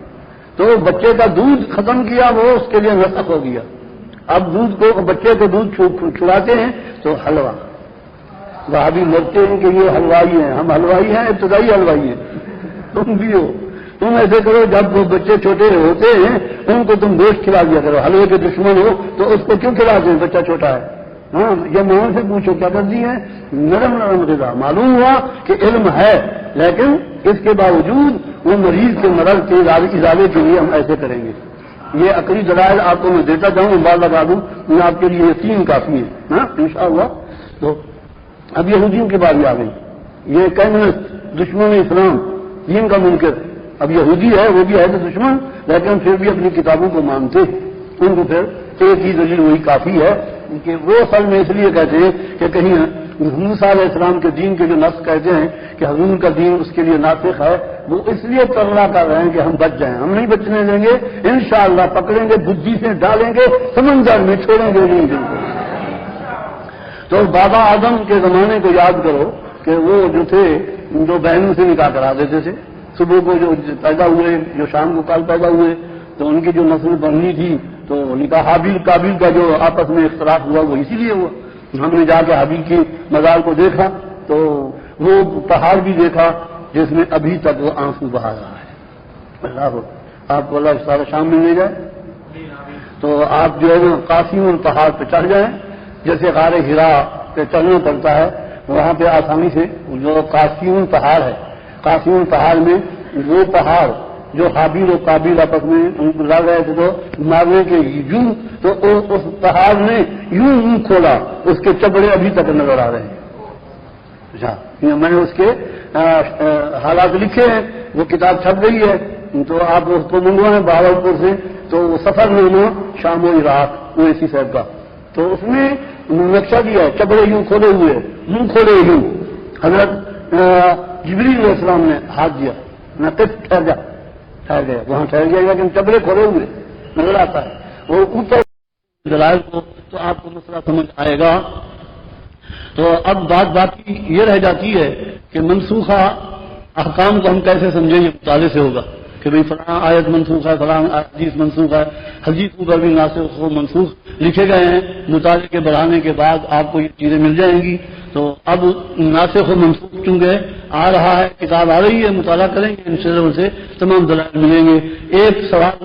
تو بچے کا دودھ ختم کیا وہ اس کے لیے نسخ ہو گیا. اب دودھ کو بچے کو دودھ کھلاتے ہیں تو حلوہ, وہاں بھی مرتے ہیں کہ یہ حلوائی ہیں, ہم حلوائی ہیں, ابتدائی حلوائی ہیں, تم بھی ہو. تم ایسے کرو جب وہ بچے چھوٹے ہوتے ہیں ان کو تم گوشت کھلا دیا کرو. حلوے کے دشمن ہو تو اس کو کیوں کھلاتے ہیں؟ بچہ چھوٹا ہے. ہاں یہ ماں سے پوچھو کیا کرتی ہے؟ نرم غذا. معلوم ہوا کہ علم ہے لیکن اس کے باوجود وہ مریض کے مرض کے ازالے کے لیے ہم ایسے کریں گے. یہ عقلی دلائل آپ کو میں دیتا جاؤں, بار لگا دوں, میں آپ کے لیے یقین کافی ہے. ہاں انشاءاللہ. تو اب یہودیوں کی باری آ گئی. یہ کمیونسٹ دشمن اسلام دین کا منکر, اب یہودی ہے وہ بھی ہے تو دشمن, لیکن پھر بھی اپنی کتابوں کو مانتے. ان کو پھر ایک ہی دلیل وہی کافی ہے کہ وہ اصل میں اس لیے کہتے ہیں کہ کہیں موسیٰ علیہ السلام کے دین کے جو نص کہتے ہیں کہ حضور کا دین اس کے لیے ناسخ ہے, وہ اس لیے ترلا کر رہے ہیں کہ ہم بچ جائیں. ہم نہیں بچنے دیں گے انشاءاللہ, پکڑیں گے بدھی سے ڈالیں گے سمندر میں, چھوڑیں گے نہیں دن کو. تو بابا آدم کے زمانے کو یاد کرو کہ وہ جو تھے جو بہنوں سے نکاح کرا دیتے تھے. صبح کو جو پیدا ہوئے, جو شام کو کل پیدا ہوئے, تو ان کی جو نسل بننی تھی تو نکاح حابیل قابیل کا جو آپس میں اختلاف ہوا وہ اسی لیے ہوا. ہم نے جا کے حابیل کی مزار کو دیکھا تو وہ پہاڑ بھی دیکھا جس میں ابھی تک وہ آنسو بہا رہا ہے. اللہ آپ کو اللہ سارا شام میں لے جائے تو آپ جو ہے قاسم پہاڑ پہ چڑھ جائیں, جیسے غار ہرا پہ چلنا پڑتا ہے وہاں پہ آسانی سے. جو قاسم پہاڑ ہے, قاسم پہاڑ میں وہ پہاڑ جو حابیل و قابیل آپس میں لڑ رہے تھے تو مارنے کے یوں, تو اس پہاڑ نے یوں کھولا, اس کے چبڑے ابھی تک نظر آ رہے ہیں. اچھا میں نے اس کے حالات لکھے ہیں, وہ کتاب چھپ گئی ہے تو آپ اس کو منگوائیں بہاولپور سے. تو وہ سفر نامہ شام و عراق وہ اسی صاحب کا, تو اس میں نقشہ دیا ہے, چبڑے یوں کھولے ہوئے, منہ کھولے یوں. حضرت جبریل علیہ السلام نے ہاتھ دیا, نہ ٹھہر گیا, وہاں ٹھہر گیا لیکن چبڑے کھولے ہوئے نظر آتا ہے. وہ اوپر دلائل کو تو آپ کو مسئلہ سمجھ آئے گا. تو اب بات باقی یہ رہ جاتی ہے کہ منسوخہ احکام کو ہم کیسے سمجھیں، یہ مطالعے سے ہوگا کہ بھئی فلاں آیت منسوخ ہے، فلاں حدیث منسوخ ہے، حدیث پر بھی ناسخ و منسوخ لکھے گئے ہیں۔ مطالعے کے بڑھانے کے بعد آپ کو یہ چیزیں مل جائیں گی۔ تو اب ناسخ و منسوخ چونکہ آ رہا ہے، کتاب آ رہی ہے، مطالعہ کریں گے ان سے تمام دلائل ملیں گے۔ ایک سوال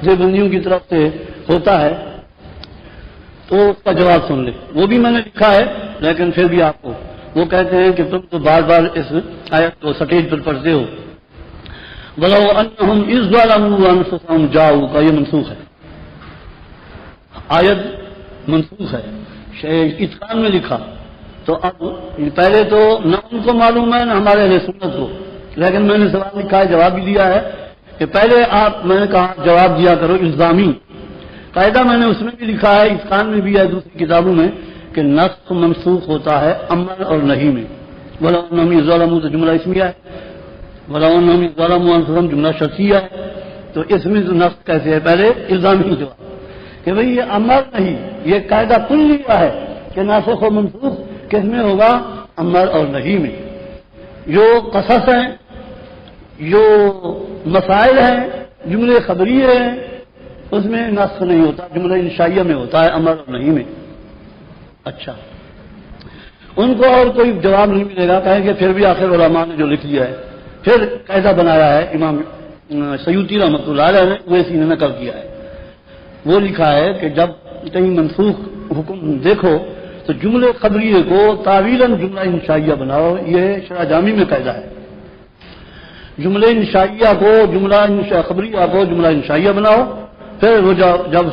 دیوبندیوں کی طرف سے ہوتا ہے تو اس کا جواب سن لیں، وہ بھی میں نے لکھا ہے لیکن پھر بھی آپ کو، وہ کہتے ہیں کہ تم تو بار بار اس آیت کو سٹیج پر پڑھتے ہو، وَلَوْ أَنَّهُمْ إِذْ ظَلَمُوا أَنفُسَهُمْ جَاءُوكَ، یہ منسوخ ہے، آیت منسوخ ہے، اتقان میں لکھا۔ تو اب پہلے تو نہ ان کو معلوم ہے نہ ہمارے اہل سنت کو، لیکن میں نے سوال لکھا ہے، جواب بھی دیا ہے کہ پہلے میں نے کہا جواب دیا کرو الزامی قاعدہ، میں نے اس میں بھی لکھا ہے، اتقان میں بھی ہے، دوسری کتابوں میں، کہ نسخ منسوخ ہوتا ہے امر اور نہیں میں۔ وَلَوْ أَنَّهُمْ إِذْ ظَلَمُوا تو جملہ اسمیہ ہے، وَلَوْ أَنَّهُمْ إِذْ ظَلَمُوا أَنفُسَهُمْ جملہ شرطیہ ہے۔ تو اس میں جو نسخ کیسے ہے، پہلے الزامی جواب کہ بھئی یہ امر نہیں، یہ قاعدہ کل لیا ہے کہ ناسخ و منسوخ کس میں ہوگا، امر اور نہیں میں۔ جو قصص ہیں، جو مسائل ہیں، جملے خبری ہیں، اس میں نسخ نہیں ہوتا، جملہ انشائیہ میں ہوتا ہے، امر اور نہیں میں۔ اچھا، ان کو اور کوئی جواب نہیں ملے گا، کہیں کہ پھر بھی آخر علماء نے جو لکھ لیا ہے، پھر قاعدہ بنایا ہے امام سیوطی رحمۃ اللہ علیہ نے، وہ اسی نے نقل کیا ہے۔ وہ لکھا ہے کہ جب کہیں منسوخ حکم دیکھو تو جملے خبریے کو تعویلاً جملہ انشائیہ بناؤ، یہ شرح جامی میں قاعدہ ہے۔ جملے انشائیہ کو، جملہ خبریہ کو جملہ انشائیہ بناؤ، پھر وہ جب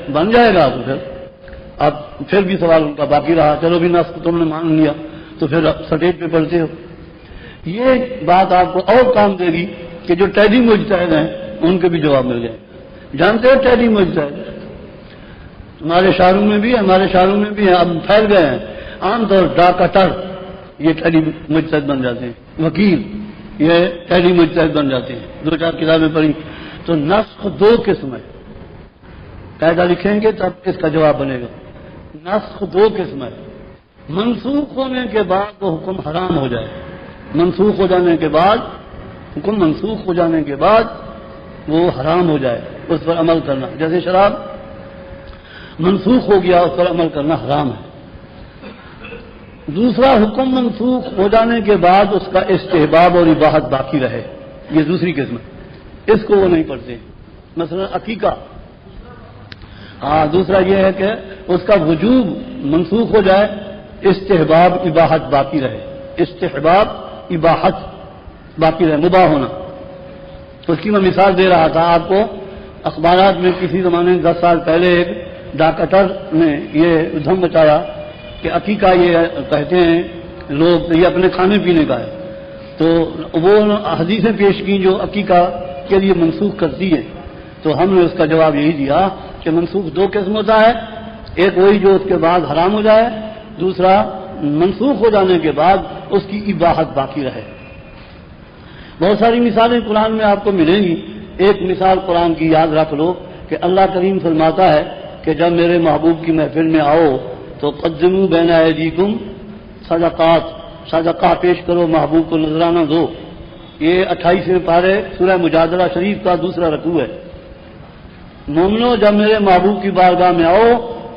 بن جائے گا تو اب پھر بھی سوال ان کا باقی رہا، چلو بھی نسخ تم نے مان لیا تو پھر سٹیج پہ پڑھتے ہو۔ یہ بات آپ کو اور کام دے گی کہ جو ٹیڈی مجتہد ہیں ان کے بھی جواب مل جائے۔ جانتے ہو ٹیڈی مجتہد ہمارے شہروں میں بھی، ہمارے شہروں میں بھی اب پھیل گئے ہیں، عام طور ڈاکٹر یہ ٹیڈی مجتہد بن جاتے ہیں، وکیل یہ ٹیڈی مجتہد بن جاتے ہیں۔ دو چار کتابیں پڑھی تو نسخ دو قسم ہے، قاعدہ لکھیں گے تب اس کا جواب بنے گا۔ نسخ دو قسم ہے، منسوخ ہونے کے بعد وہ حکم حرام ہو جائے، منسوخ ہو جانے کے بعد حکم منسوخ ہو جانے کے بعد وہ حرام ہو جائے، اس پر عمل کرنا، جیسے شراب منسوخ ہو گیا اس پر عمل کرنا حرام ہے۔ دوسرا حکم منسوخ ہو جانے کے بعد اس کا استحباب اور اباحت باقی رہے، یہ دوسری قسم ہے، اس کو وہ نہیں پڑھتے۔ مثلا عقیقہ، ہاں دوسرا یہ ہے کہ اس کا وجوب منسوخ ہو جائے، استحباب اباحت باقی رہے، استحباب اباحت باقی رہے، مباح ہونا۔ تو اس کی میں مثال دے رہا تھا آپ کو، اخبارات میں کسی زمانے 10 سال پہلے ایک ڈاکٹر نے یہ دھم مچایا کہ عقیقہ یہ کہتے ہیں لوگ یہ اپنے کھانے پینے کا ہے، تو وہ حدیثیں پیش کی جو عقیقہ کے لیے منسوخ کرتی ہے۔ تو ہم نے اس کا جواب یہی دیا کہ منسوخ دو قسم ہوتا ہے، ایک وہی جو اس کے بعد حرام ہو جائے، دوسرا منسوخ ہو جانے کے بعد اس کی اباحت باقی رہے۔ بہت ساری مثالیں قرآن میں آپ کو ملیں گی۔ ایک مثال قرآن کی یاد رکھ لو کہ اللہ کریم فرماتا ہے کہ جب میرے محبوب کی محفل میں آؤ تو قدموا بین ایدیکم صدقات، صدقہ پیش کرو، محبوب کو نذرانہ دو۔ یہ 28ویں پارے سورہ مجادلہ شریف کا دوسرا رکوع ہے۔ مومنو جب میرے محبوب کی بارگاہ میں آؤ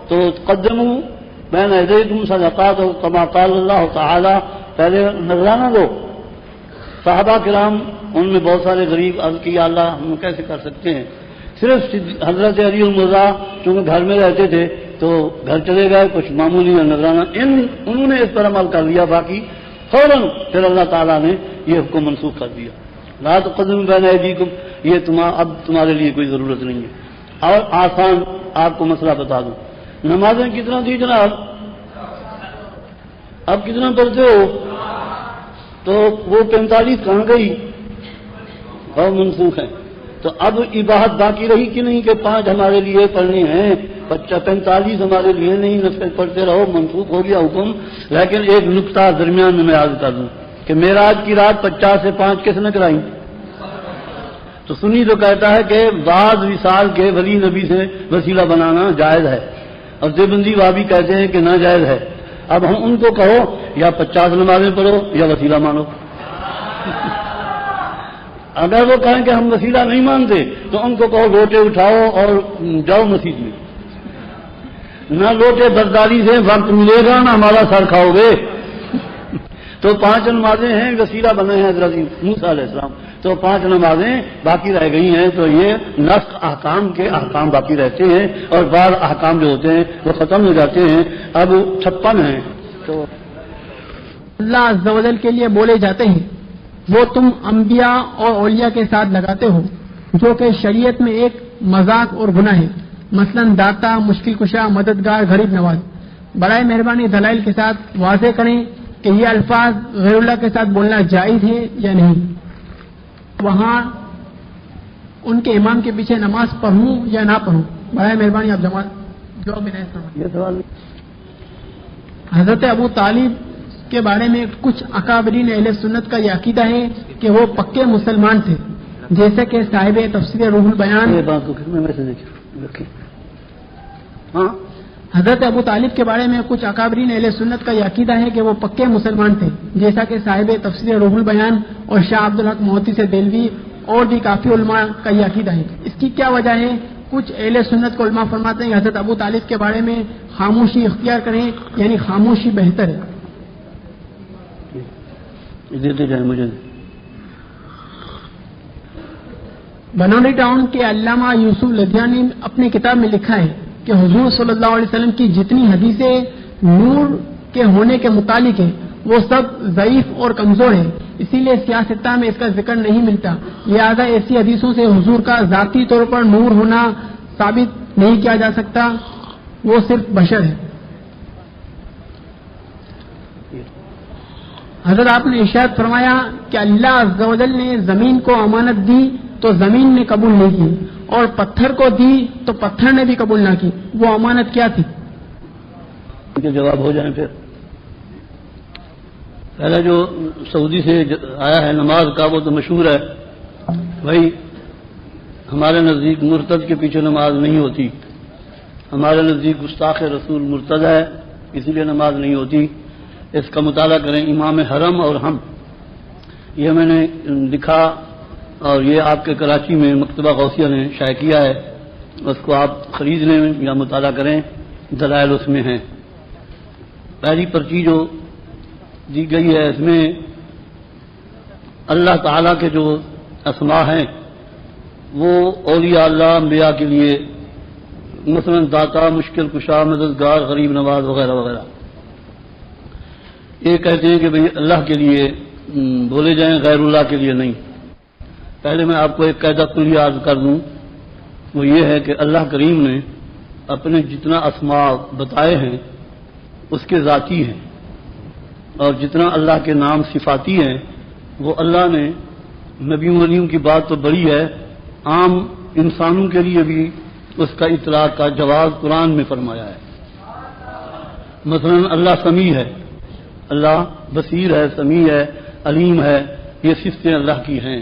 تو قدموا بین ایدیکم صدقات، کما قال اللہ تعالی، پہلے نذرانہ دو۔ صحابہ کرام ان میں بہت سارے غریب عرض کیا اللہ ہم کیسے کر سکتے ہیں، صرف حضرت علی المرضیٰ چونکہ گھر میں رہتے تھے تو گھر چلے گئے، کچھ معمولی نذرانہ انہوں نے اس پر عمل کر لیا، باقی فوراً پھر اللہ تعالیٰ نے یہ حکم منسوخ کر دیا، لا تقدموا بین ایدیکم، یہ اب تمہارے لیے کوئی ضرورت نہیں ہے۔ اور آسان آپ کو مسئلہ بتا دوں، نمازیں کتنا تھی جناب، اب کتنا پڑھتے ہو؟ تو وہ 45 کہاں گئی، اور منسوخ ہے۔ تو اب اباحت باقی رہی کہ نہیں کہ 5 ہمارے لیے پڑھنے ہیں، 45 ہمارے لیے نہیں، نفل پڑھتے رہو، منسوخ ہو گیا حکم۔ لیکن ایک نقطہ درمیان میں عرض کر دوں کہ معراج کی رات 50 سے 5 کس نے کرائی؟ تو سنی تو کہتا ہے کہ بعض وصال کے ولی نبی سے وسیلہ بنانا جائز ہے، اور دیوبندی وہابی کہتے ہیں کہ ناجائز ہے۔ اب ہم ان کو کہو یا 50 نمازیں پڑھو یا وسیلہ مانو. اگر وہ کہیں کہ ہم وسیلہ نہیں مانتے تو ان کو کہو لوٹے اٹھاؤ اور جاؤ مسجد میں. نہ لوٹے برداری سے وقت ملے گا نہ ہمارا سر کھاؤ گے. تو 5 نمازیں ہیں وسیلہ بنے ہیں حضرت موسیٰ علیہ السلام. تو 5 نمازیں باقی رہ گئی ہیں. تو یہ نسخ احکام کے احکام باقی رہتے ہیں اور بعض احکام جو ہوتے ہیں وہ ختم ہو جاتے ہیں. اب 56 ہیں. تو اللہ عز و جل کے لیے بولے جاتے ہیں وہ تم انبیاء اور اولیاء کے ساتھ لگاتے ہو جو کہ شریعت میں ایک مذاق اور گناہ ہے. مثلا داتا، مشکل کشا، مددگار، غریب نواز. برائے مہربانی دلائل کے ساتھ واضح کریں کہ یہ الفاظ غیر اللہ کے ساتھ بولنا جائز ہے یا نہیں. وہاں ان کے امام کے پیچھے نماز پڑھوں یا نہ پڑھوں؟ برائے مہربانی آپ جواب میں یہ سوال حضرت ابو طالب کے بارے میں کچھ اکابرین اہل سنت کا یہ عقیدہ ہے کہ وہ پکے مسلمان تھے، جیسے کہ صاحب تفسیر روح البیان. حضرت ابو طالب کے بارے میں کچھ اکابرین اہل سنت کا یہ عقیدہ ہے کہ وہ پکے مسلمان تھے، جیسا کہ صاحب تفسیر روح البیان اور شاہ عبدالحق موتی سے دہلوی اور بھی کافی علماء کا یہ عقیدہ ہے. اس کی کیا وجہ ہے؟ کچھ اہل سنت کو علماء فرماتے ہیں کہ حضرت ابو طالب کے بارے میں خاموشی اختیار کریں، یعنی خاموشی بہتر ہے. دیتے جائیں مجھے. بنولی ٹاؤن کے علامہ یوسف لدھیانی نے اپنی کتاب میں لکھا ہے کہ حضور صلی اللہ علیہ وسلم کی جتنی حدیثیں نور کے ہونے کے متعلق ہیں وہ سب ضعیف اور کمزور ہیں، اسی لیے سیاستہ میں اس کا ذکر نہیں ملتا. لہذا ایسی حدیثوں سے حضور کا ذاتی طور پر نور ہونا ثابت نہیں کیا جا سکتا، وہ صرف بشر ہے. حضرت آپ نے ارشاد فرمایا کہ اللہ عز و جل نے زمین کو امانت دی تو زمین نے قبول نہیں کی، اور پتھر کو دی تو پتھر نے بھی قبول نہ کی. وہ امانت کیا تھی؟ جواب ہو جائیں. پھر پہلا جو سعودی سے آیا ہے نماز کا وہ تو مشہور ہے بھائی. ہمارے نزدیک مرتد کے پیچھے نماز نہیں ہوتی. ہمارے نزدیک گستاخ رسول مرتد ہے، اسی لیے نماز نہیں ہوتی. اس کا مطالعہ کریں امام حرم اور ہم، یہ میں نے لکھا اور یہ آپ کے کراچی میں مکتبہ غوثیہ نے شائع کیا ہے. اس کو آپ خرید لیں یا مطالعہ کریں، دلائل اس میں ہیں. پہلی پرچی جو دی گئی ہے اس میں اللہ تعالیٰ کے جو اسماء ہیں وہ اولیاء اللہ انبیاء کے لیے، مثلا داتا، مشکل کشا، مددگار، غریب نواز وغیرہ وغیرہ، یہ کہتے ہیں کہ بھئی اللہ کے لیے بولے جائیں، غیر اللہ کے لیے نہیں. پہلے میں آپ کو ایک قاعدہ کلی عرض کر دوں، وہ یہ ہے کہ اللہ کریم نے اپنے جتنا اسماء بتائے ہیں اس کے ذاتی ہیں، اور جتنا اللہ کے نام صفاتی ہیں وہ اللہ نے نبیوں ولیوں کی بات تو بڑی ہے، عام انسانوں کے لیے بھی اس کا اطلاق کا جواز قرآن میں فرمایا ہے. مثلا اللہ سمیع ہے، اللہ بصیر ہے، سمیع ہے، علیم ہے، یہ صفتیں اللہ کی ہیں.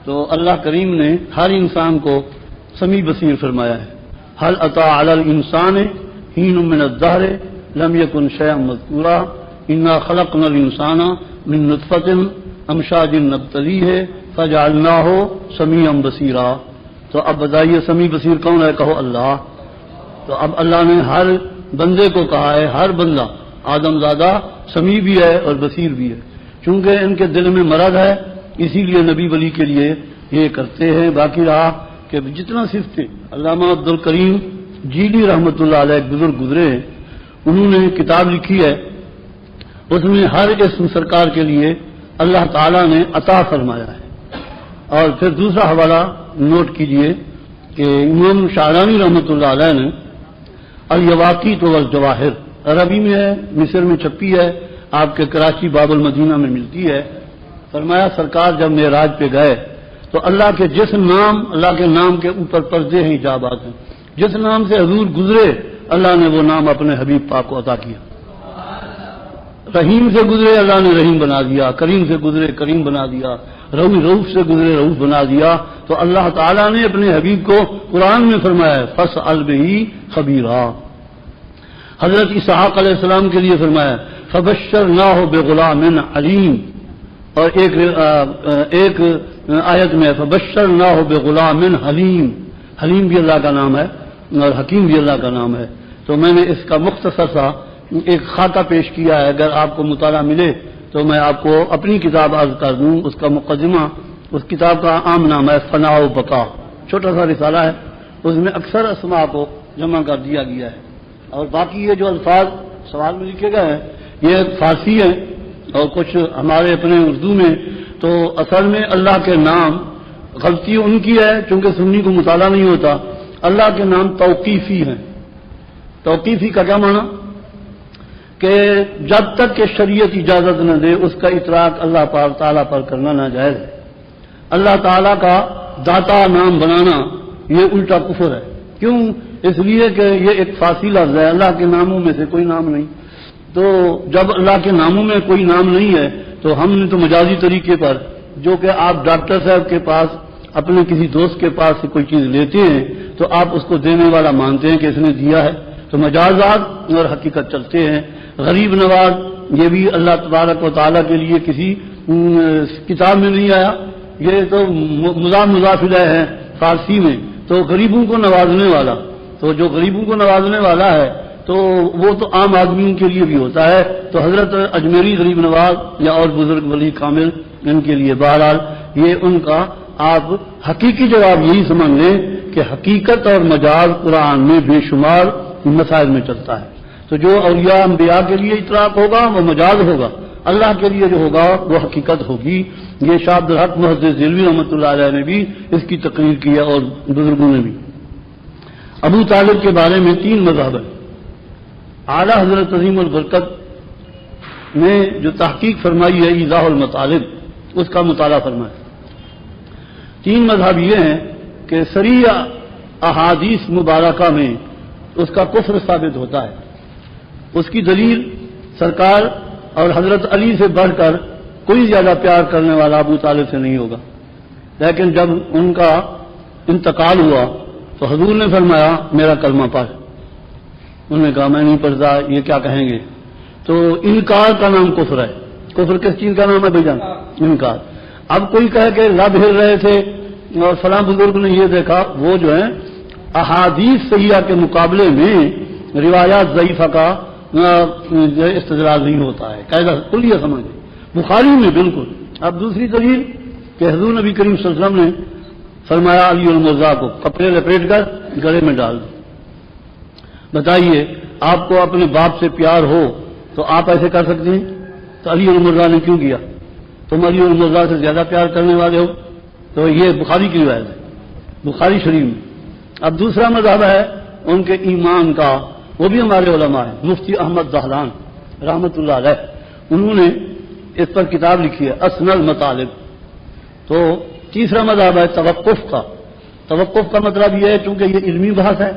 تو اللہ کریم نے ہر انسان کو سمیع بصیر فرمایا ہے. هل اتى على الانسان حين من الدهر لم يكن شيئا مذكورا انا خلقنا الانسان من نطفة امشاج نبتليه فجعلناه سميعا بصيرا. تو اب بتائیے سمیع بصیر کون ہے؟ کہو اللہ. تو اب اللہ نے ہر بندے کو کہا ہے، ہر بندہ آدم زادہ سمیع بھی ہے اور بصیر بھی ہے. چونکہ ان کے دل میں مرض ہے اسی لیے نبی ولی کے لیے یہ کرتے ہیں. باقی رہا کہ جتنا صفتیں علامہ عبد الکریم جیلی رحمۃ اللہ علیہ بزرگ گزرے ہیں، انہوں نے کتاب لکھی ہے، اس میں ہر اسم سرکار کے لیے اللہ تعالیٰ نے عطا فرمایا ہے. اور پھر دوسرا حوالہ نوٹ کیجئے کہ امام شعرانی رحمۃ اللہ علیہ نے الیواقیت والجواہر عربی میں ہے، مصر میں چھپی ہے، آپ کے کراچی باب المدینہ میں ملتی ہے. فرمایا سرکار جب معراج پہ گئے تو اللہ کے جس نام، اللہ کے نام کے اوپر پردے ہیں، حجابات ہیں، جس نام سے حضور گزرے اللہ نے وہ نام اپنے حبیب پاک کو عطا کیا. رحیم سے گزرے اللہ نے رحیم بنا دیا، کریم سے گزرے کریم بنا دیا، رؤوف سے گزرے رؤوف بنا دیا. تو اللہ تعالیٰ نے اپنے حبیب کو قرآن میں فرمایا ہے فَاسْأَلْ بِهِ خَبِيرًا. حضرت اسحاق علیہ السلام کے لیے فرمایا فبشرناہ بغلام علیم، اور ایک آیت میں فبشرناہ بغلام حلیم، حلیم بھی اللہ کا نام ہے اور حکیم بھی اللہ کا نام ہے۔ تو میں نے اس کا مختصر سا ایک خاکہ پیش کیا ہے، اگر آپ کو مطالعہ ملے تو میں آپ کو اپنی کتاب عرض کر دوں۔ اس کا مقدمہ، اس کتاب کا عام نام ہے فنا و بقا، چھوٹا سا رسالہ ہے، اس میں اکثر اسماء کو جمع کر دیا گیا ہے، اور باقی یہ جو الفاظ سوال میں لکھے گئے ہیں یہ فارسی ہیں اور کچھ ہمارے اپنے اردو میں۔ تو اصل میں اللہ کے نام، غلطی ان کی ہے چونکہ سنی کو مطالعہ نہیں ہوتا، اللہ کے نام توقیفی ہیں۔ توقیفی کا کیا معنی؟ کہ جب تک کہ شریعت اجازت نہ دے اس کا اطلاق اللہ تعالیٰ پر کرنا ناجائز ہے۔ اللہ تعالیٰ کا داتا نام بنانا یہ الٹا کفر ہے۔ کیوں؟ اس لیے کہ یہ ایک فارسی لفظ ہے، اللہ کے ناموں میں سے کوئی نام نہیں۔ تو جب اللہ کے ناموں میں کوئی نام نہیں ہے تو ہم نے تو مجازی طریقے پر، جو کہ آپ ڈاکٹر صاحب کے پاس اپنے کسی دوست کے پاس سے کوئی چیز لیتے ہیں تو آپ اس کو دینے والا مانتے ہیں کہ اس نے دیا ہے، تو مجازات اور حقیقت چلتے ہیں۔ غریب نواز یہ بھی اللہ تبارک و تعالیٰ کے لیے کسی کتاب میں نہیں آیا، یہ تو مضاف الیہ ہے فارسی میں، تو غریبوں کو نوازنے والا، تو جو غریبوں کو نوازنے والا ہے تو وہ تو عام آدمیوں کے لیے بھی ہوتا ہے، تو حضرت اجمیری غریب نواز یا اور بزرگ ولی کامل ان کے لیے بہرحال یہ ان کا آپ حقیقی جواب یہی سمجھ لیں کہ حقیقت اور مجاز قرآن میں بے شمار مسائل میں چلتا ہے۔ تو جو اولیاء انبیاء کے لیے اطلاق ہوگا وہ مجاز ہوگا، اللہ کے لیے جو ہوگا وہ حقیقت ہوگی۔ یہ شاہ عبدالحق محدث دہلوی رحمۃ اللہ علیہ نے بھی اس کی تقریر کی ہے اور بزرگوں نے بھی۔ ابو طالب کے بارے میں 3 مذہب ہیں۔ اعلیٰ حضرت عظیم البرکت نے جو تحقیق فرمائی ہے ایضاح المطالب، اس کا مطالعہ فرمایا۔ 3 مذہب یہ ہیں کہ صریح احادیث مبارکہ میں اس کا کفر ثابت ہوتا ہے۔ اس کی دلیل سرکار اور حضرت علی سے بڑھ کر کوئی زیادہ پیار کرنے والا ابو طالب سے نہیں ہوگا، لیکن جب ان کا انتقال ہوا تو حضور نے فرمایا میرا کلمہ پڑھ۔ انہوں نے کہا میں نہیں پڑھتا، یہ کیا کہیں گے؟ تو انکار کا نام کفر ہے۔ کفر کس چیز کا نام ہے بھائی جان؟ انکار۔ اب کوئی کہے کہ لب ہل رہے تھے اور فلاں بزرگ نے یہ دیکھا، وہ جو ہے احادیث صحیحہ کے مقابلے میں روایات ضعیفہ کا استدلال نہیں ہوتا ہے، قاعدہ کلیہ سمجھ بخاری میں بالکل۔ اب دوسری دلیل کہ حضور نبی کریم صلی اللہ علیہ وسلم نے فرمایا علی المرضا کو کپڑے لپیٹ کر گلے میں ڈال دو۔ بتائیے آپ کو اپنے باپ سے پیار ہو تو آپ ایسے کر سکتے ہیں؟ تو علی المرضا نے کیوں کیا؟ تم علی المرضا سے زیادہ پیار کرنے والے ہو، تو یہ بخاری کی روایت ہے، بخاری شریف میں۔ اب دوسرا مذہب ہے ان کے ایمان کا، وہ بھی ہمارے علماء ہیں، مفتی احمد زہران رحمۃ اللہ علیہ، انہوں نے اس پر کتاب لکھی ہے اسن المطالب۔ تو تیسرا مذہب ہے توقف کا۔ توقف کا مطلب یہ ہے چونکہ یہ علمی بحث ہے،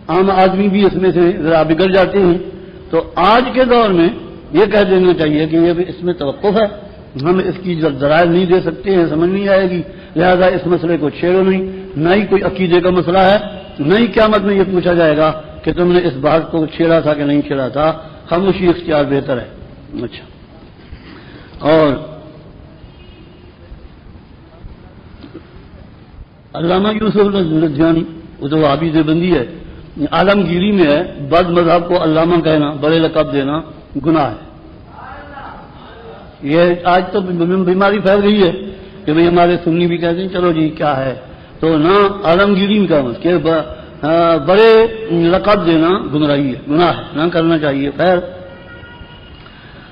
عام آدمی بھی اس میں سے ذرا بگڑ جاتے ہیں، تو آج کے دور میں یہ کہہ دینا چاہیے کہ یہ بھی اس میں توقف ہے، ہم اس کی دلائل نہیں دے سکتے ہیں، سمجھ نہیں آئے گی، لہذا اس مسئلے کو چھیڑو نہیں۔ نہ ہی کوئی عقیدے کا مسئلہ ہے، نہ ہی قیامت میں یہ پوچھا جائے گا کہ تم نے اس بات کو چھیڑا تھا کہ نہیں چھیڑا تھا، خاموشی اختیار بہتر ہے۔ اچھا، اور علامہ یوسف الدھیانی، وہ تو وہابی دیوبندی ہے، عالمگیری میں ہے بد مذہب کو علامہ کہنا، بڑے لقب دینا گناہ ہے۔ یہ آج تو بیماری پھیل گئی ہے کہ بھئی ہمارے سنی بھی کہتے ہیں چلو جی کیا ہے، تو نہ عالمگیری کا کہ بڑے لقب دینا گمراہی ہے، گناہ ہے، نہ کرنا چاہیے۔ خیر،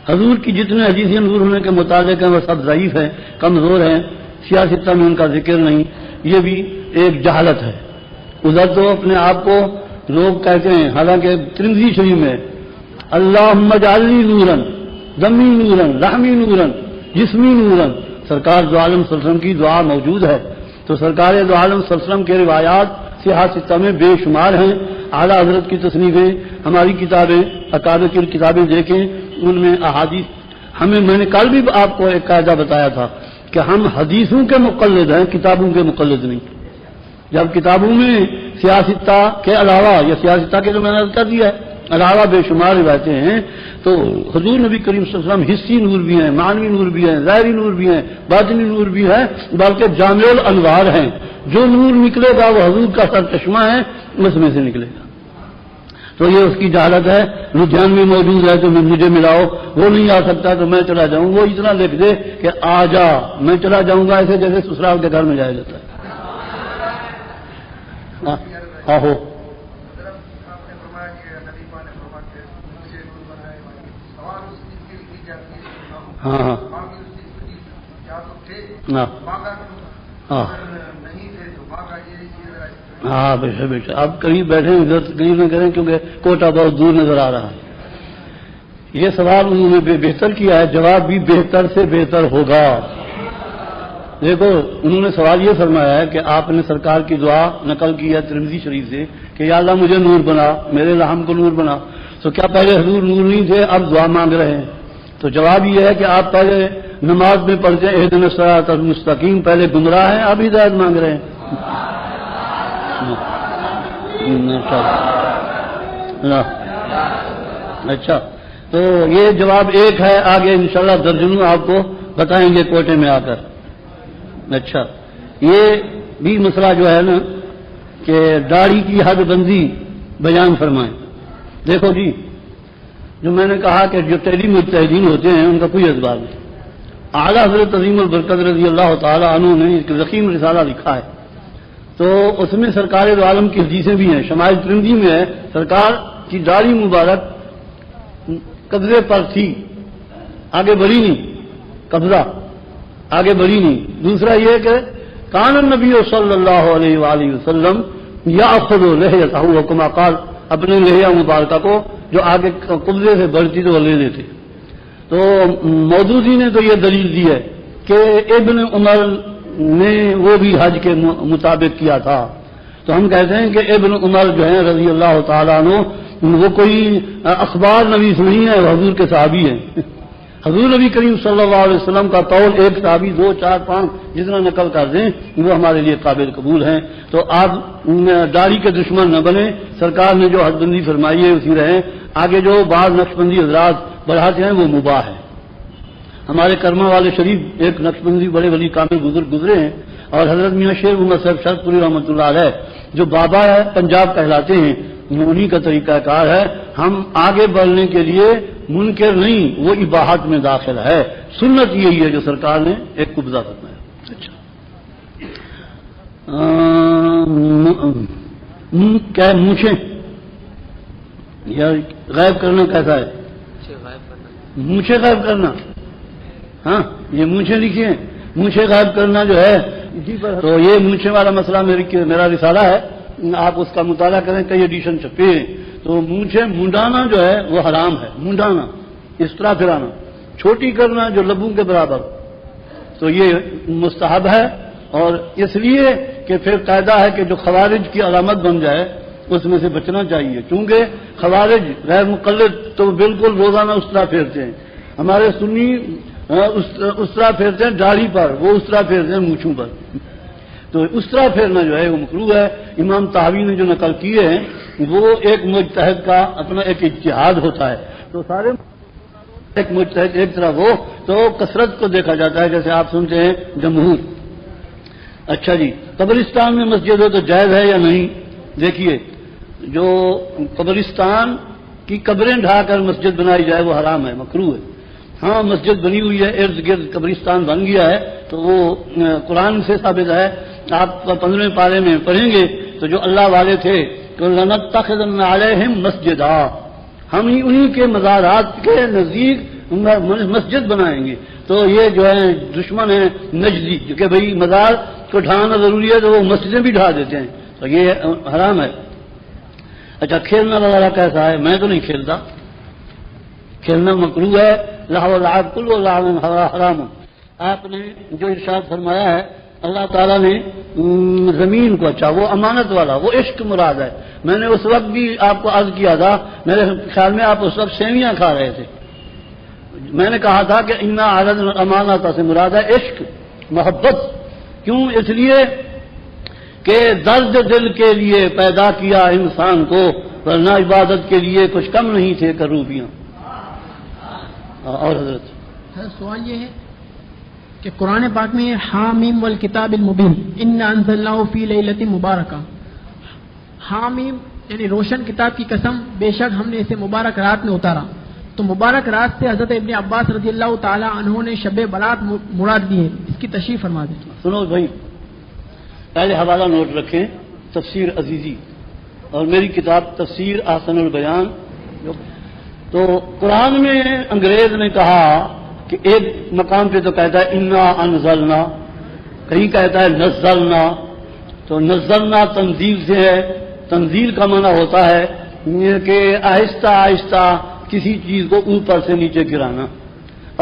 حضور کی جتنے حدیثیں حضور ہونے کے مطابق ہیں وہ سب ضعیف ہیں، کمزور ہیں، سیاستہ میں ان کا ذکر نہیں، یہ بھی ایک جہالت ہے۔ ادھر تو اپنے آپ کو لوگ کہتے ہیں، حالانکہ ترمذی شریف میں اللہم اجعلنی نورن ذمی نورن لحمی نورن جسمی نورن، سرکار دو عالم صلی اللہ علیہ وسلم کی دعا موجود ہے۔ تو سرکار دو عالم صلی اللہ علیہ وسلم کے روایات سیاستہ میں بے شمار ہیں، اعلیٰ حضرت کی تصنیفیں، ہماری کتابیں، اکابر کی کتابیں دیکھیں، ان میں احادیث ہمیں، میں نے کل بھی آپ کو ایک قاعدہ بتایا تھا کہ ہم حدیثوں کے مقلد ہیں، کتابوں کے مقلد نہیں۔ جب کتابوں میں سیاستہ کے علاوہ یا سیاستہ کے جو میں نے کر دیا ہے علاوہ بے شمار روایتیں ہیں. تو حضور نبی کریم صلی اللہ علیہ وسلم حسی نور بھی ہیں، معنوی نور بھی ہیں، ظاہری نور بھی ہیں، باطنی نور بھی ہے، بلکہ جامع الانوار ہیں. جو نور نکلے گا وہ حضور کا سر چشمہ ہے، اس میں سے نکلے گا. تو یہ اس کی جہالت ہے. لدھیان میں موجود ہے تو مجھے ملاؤ، وہ نہیں آ سکتا تو میں چلا جاؤں. وہ اتنا لکھ دے کہ آ جا، میں چلا جاؤں گا، ایسے جیسے سسرال کے گھر میں جایا جاتا ہے. آہو ہاں ہاں ہاں ہاں بیٹھے بیٹھے آپ قریب بیٹھے ادھر تقریر نہ کریں کیونکہ کوٹا بہت دور نظر آ رہا ہے. یہ سوال انہوں نے بہتر کیا ہے، جواب بھی بہتر سے بہتر ہوگا. دیکھو انہوں نے سوال یہ فرمایا ہے کہ آپ نے سرکار کی دعا نقل کی ہے ترمذی شریف سے کہ یا اللہ مجھے نور بنا، میرے رحم کو نور بنا. تو کیا پہلے حضور نور نہیں تھے، اب دعا مانگ رہے ہیں؟ تو جواب یہ ہے کہ آپ پہلے نماز میں پڑھتے ہیں اہدنا الصراط المستقیم، پہلے گمراہ ہیں، اب ہدایت مانگ رہے ہیں. اچھا تو یہ جواب ایک ہے، آگے انشاءاللہ درجنوں آپ کو بتائیں گے کوٹے میں آ کر. اچھا یہ بھی مسئلہ جو ہے نا کہ داڑھی کی حد بندی بیان فرمائیں. دیکھو جی، جو میں نے کہا کہ جو تعلیم مجتہدین ہوتے ہیں ان کا کوئی اعتبار نہیں. اعلیٰ حضرت عظیم البرکت رضی اللہ تعالیٰ عنہ نے ایک ضخیم رسالہ لکھا ہے، تو اس میں سرکار دو عالم کی حدیثیں بھی ہیں. شمائل ترمذی میں ہے سرکار کی داڑھی مبارک قبضے پر تھی، آگے بڑھی نہیں، قبضہ آگے بڑھی نہیں. دوسرا یہ کہ کان النبی صلی اللہ علیہ وآلہ وسلم یأخذ لحیتہ وکما قال، اپنے لحیہ مبارکہ کو جو آگے قبضے سے بڑھتی تو وہ لے لیتے. تو مودودی نے تو یہ دلیل دی ہے کہ ابن عمر نے وہ بھی حج کے مطابق کیا تھا. تو ہم کہتے ہیں کہ ابن عمر جو ہیں رضی اللہ تعالیٰ عنہ وہ کوئی اخبار نویس نہیں ہے، وہ حضور کے صحابی ہیں. حضور نبی کریم صلی اللہ علیہ وسلم کا قول ایک صحابی 2 4 5 جتنا نقل کر دیں وہ ہمارے لیے قابل قبول ہیں. تو آپ داڑھی کے دشمن نہ بنیں، سرکار نے جو حد بندی فرمائی ہے اسی رہیں. آگے جو بعض نقشبندی حضرات بڑھاتے ہیں وہ مباح ہے. ہمارے کرما والے شریف ایک نقشبندی بڑے ولی کامل بزرگ گزرے ہیں، اور حضرت میاں شیر محمد صاحب شرط پوری رحمۃ اللہ علیہ جو بابا ہے پنجاب کہلاتے ہیں، انہی کا طریقہ کار ہے. ہم آگے بڑھنے کے لیے منکر نہیں، وہ اباحت میں داخل ہے. سنت یہی ہے جو سرکار نے ایک قبضہ کرنا ہے. اچھا کیا مونچھیں یا غائب کرنا کیسا ہے؟ مونچھیں غائب کرنا، ہاں یہ مونچھیں لکھی ہیں. مونچھیں غائب کرنا جو ہے اسی پر، تو یہ مونچھیں والا مسئلہ میرا رسالہ ہے، آپ اس کا مطالعہ کریں، کئی ایڈیشن چھپے ہیں. تو مونچھیں منڈانا جو ہے وہ حرام ہے. منڈانا اس طرح پھرانا، چھوٹی کرنا جو لبوں کے برابر، تو یہ مستحب ہے. اور اس لیے کہ پھر قاعدہ ہے کہ جو خوارج کی علامت بن جائے اس میں سے بچنا چاہیے، چونکہ خوارج غیر مقلد تو بالکل روزانہ اس طرح پھیرتے ہیں. ہمارے سنی اس طرح پھیرتے ہیں داڑھی پر، وہ اس طرح پھیرتے ہیں مونچھوں پر. تو اس طرح پھیرنا جو ہے وہ مکروہ ہے. امام طحاوی نے جو نقل کیے ہیں وہ ایک مجتہد کا اپنا ایک اجتہاد ہوتا ہے. تو سارے ایک مجتہد ایک طرح ہو تو کثرت کو دیکھا جاتا ہے، جیسے آپ سنتے ہیں جمہور. اچھا جی، قبرستان میں مسجد ہو تو جائز ہے یا نہیں؟ دیکھیے جو قبرستان کی قبریں ڈھا کر مسجد بنائی جائے وہ حرام ہے، مکروہ ہے. ہاں مسجد بنی ہوئی ہے، ارد گرد قبرستان بن گیا ہے، تو وہ قرآن سے ثابت ہے. آپ 15ویں پارے میں پڑھیں گے تو جو اللہ والے تھے کہ لَنَتَّخِذَنَّ عَلَيْهِمْ مَسْجِدًا، ہم ہی انہی کے مزارات کے نزدیک مسجد بنائیں گے. تو یہ جو ہے دشمن ہیں نجدی کہ بھئی مزار کو ڈھانا ضروری ہے تو وہ مسجدیں بھی ڈھا دیتے ہیں، تو یہ حرام ہے. اچھا کھیلنا وغیرہ کیسا ہے؟ میں تو نہیں کھیلتا، کھیلنا مکروہ ہے. لہو و لعب کل و لعب حرام. آپ نے جو ارشاد فرمایا ہے اللہ تعالیٰ نے زمین کو، اچھا وہ امانت والا، وہ عشق مراد ہے. میں نے اس وقت بھی آپ کو عرض کیا تھا، میرے خیال میں آپ اس وقت سیویاں کھا رہے تھے. میں نے کہا تھا کہ انا عرضنا الامانۃ سے مراد ہے عشق، محبت. کیوں؟ اس لیے کہ درد دل کے لیے پیدا کیا انسان کو ورنہ عبادت کے لیے کچھ کم نہیں تھے کروبیاں. اور حضرت سوال یہ ہے کہ قرآن پاک میں حامیم والکتاب المبین انا انزلناہ فی لیلۃ مبارکہ، حامیم یعنی روشن کتاب کی قسم، بے شک ہم نے اسے مبارک رات میں اتارا. تو مبارک رات سے حضرت ابن عباس رضی اللہ تعالی عنہ نے شب برات مراد دی ہے، اس کی تشریح فرما دیں. سنو بھائی، پہلے حوالہ نوٹ رکھیں، تفسیر عزیزی اور میری کتاب تفسیر احسن البیان. تو قرآن میں انگریز نے کہا کہ ایک مقام پہ تو کہتا ہے انا انزلنا، کہیں کہتا ہے نزلنا. تو نزلنا تنزیل سے ہے، تنزیل کا معنی ہوتا ہے یہ کہ آہستہ آہستہ کسی چیز کو اوپر سے نیچے گرانا،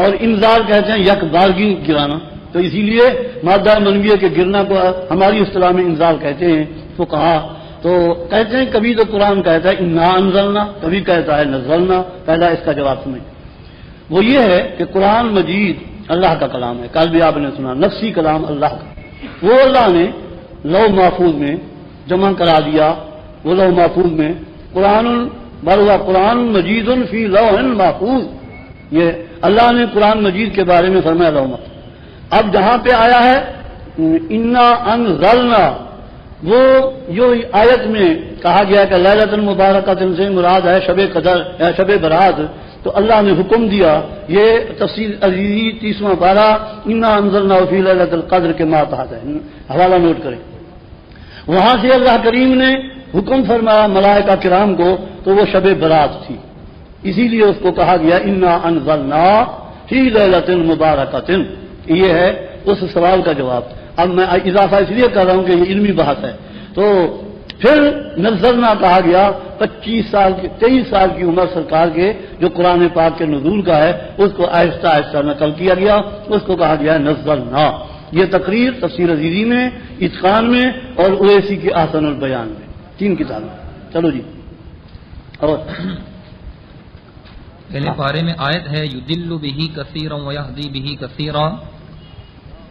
اور انزال کہتے ہیں یک بارگی گرانا. تو اسی لیے مادہ منویہ کے گرنا کو ہماری اصطلاح میں انزال کہتے ہیں. تو کہا تو کہتے ہیں کبھی تو قرآن کہتا ہے انا انزلنا، کبھی کہتا ہے نزلنا. پہلا اس کا جواب سنیں. وہ یہ ہے کہ قرآن مجید اللہ کا کلام ہے. کل بھی آپ نے سنا نفسی کلام اللہ کا، وہ اللہ نے لوح محفوظ میں جمع کرا دیا. وہ لوح محفوظ میں قرآن مجید فی لوح محفوظ، یہ اللہ نے قرآن مجید کے بارے میں فرمایا لوح محفوظ. اب جہاں پہ آیا ہے انا انزلنا، وہ جو آیت میں کہا گیا کہ لیلۃ المبارکۃ سے مراد ہے شب قدر یا شب برات، تو اللہ نے حکم دیا. یہ تفسیر عزیزی 30واں پارہ انا انزلنا فی لیلۃ القدر کے ماتحت ہے، حوالہ نوٹ کریں. وہاں سے اللہ کریم نے حکم فرمایا ملائکہ کرام کو، تو وہ شب برات تھی، اسی لیے اس کو کہا گیا انا انزلنا فی لیلۃ مبارکۃ. یہ ہے اس سوال کا جواب. اب میں اضافہ اس لیے کر رہا ہوں کہ یہ علمی بحث ہے. تو پھر نزلنا کہا گیا 23 سال کی عمر سرکار کے جو قرآن پاک کے نزول کا ہے اس کو آہستہ آہستہ نقل کیا گیا، اس کو کہا گیا نزلنا. یہ تقریر تفسیر عزیزی میں، اتقان میں اور اویسی کی احسن البیان میں، 3 کتابیں. چلو جی. اور پہلے پارے میں آیت ہے یضل بہ کثیرا ویہدی بہ کثیرا،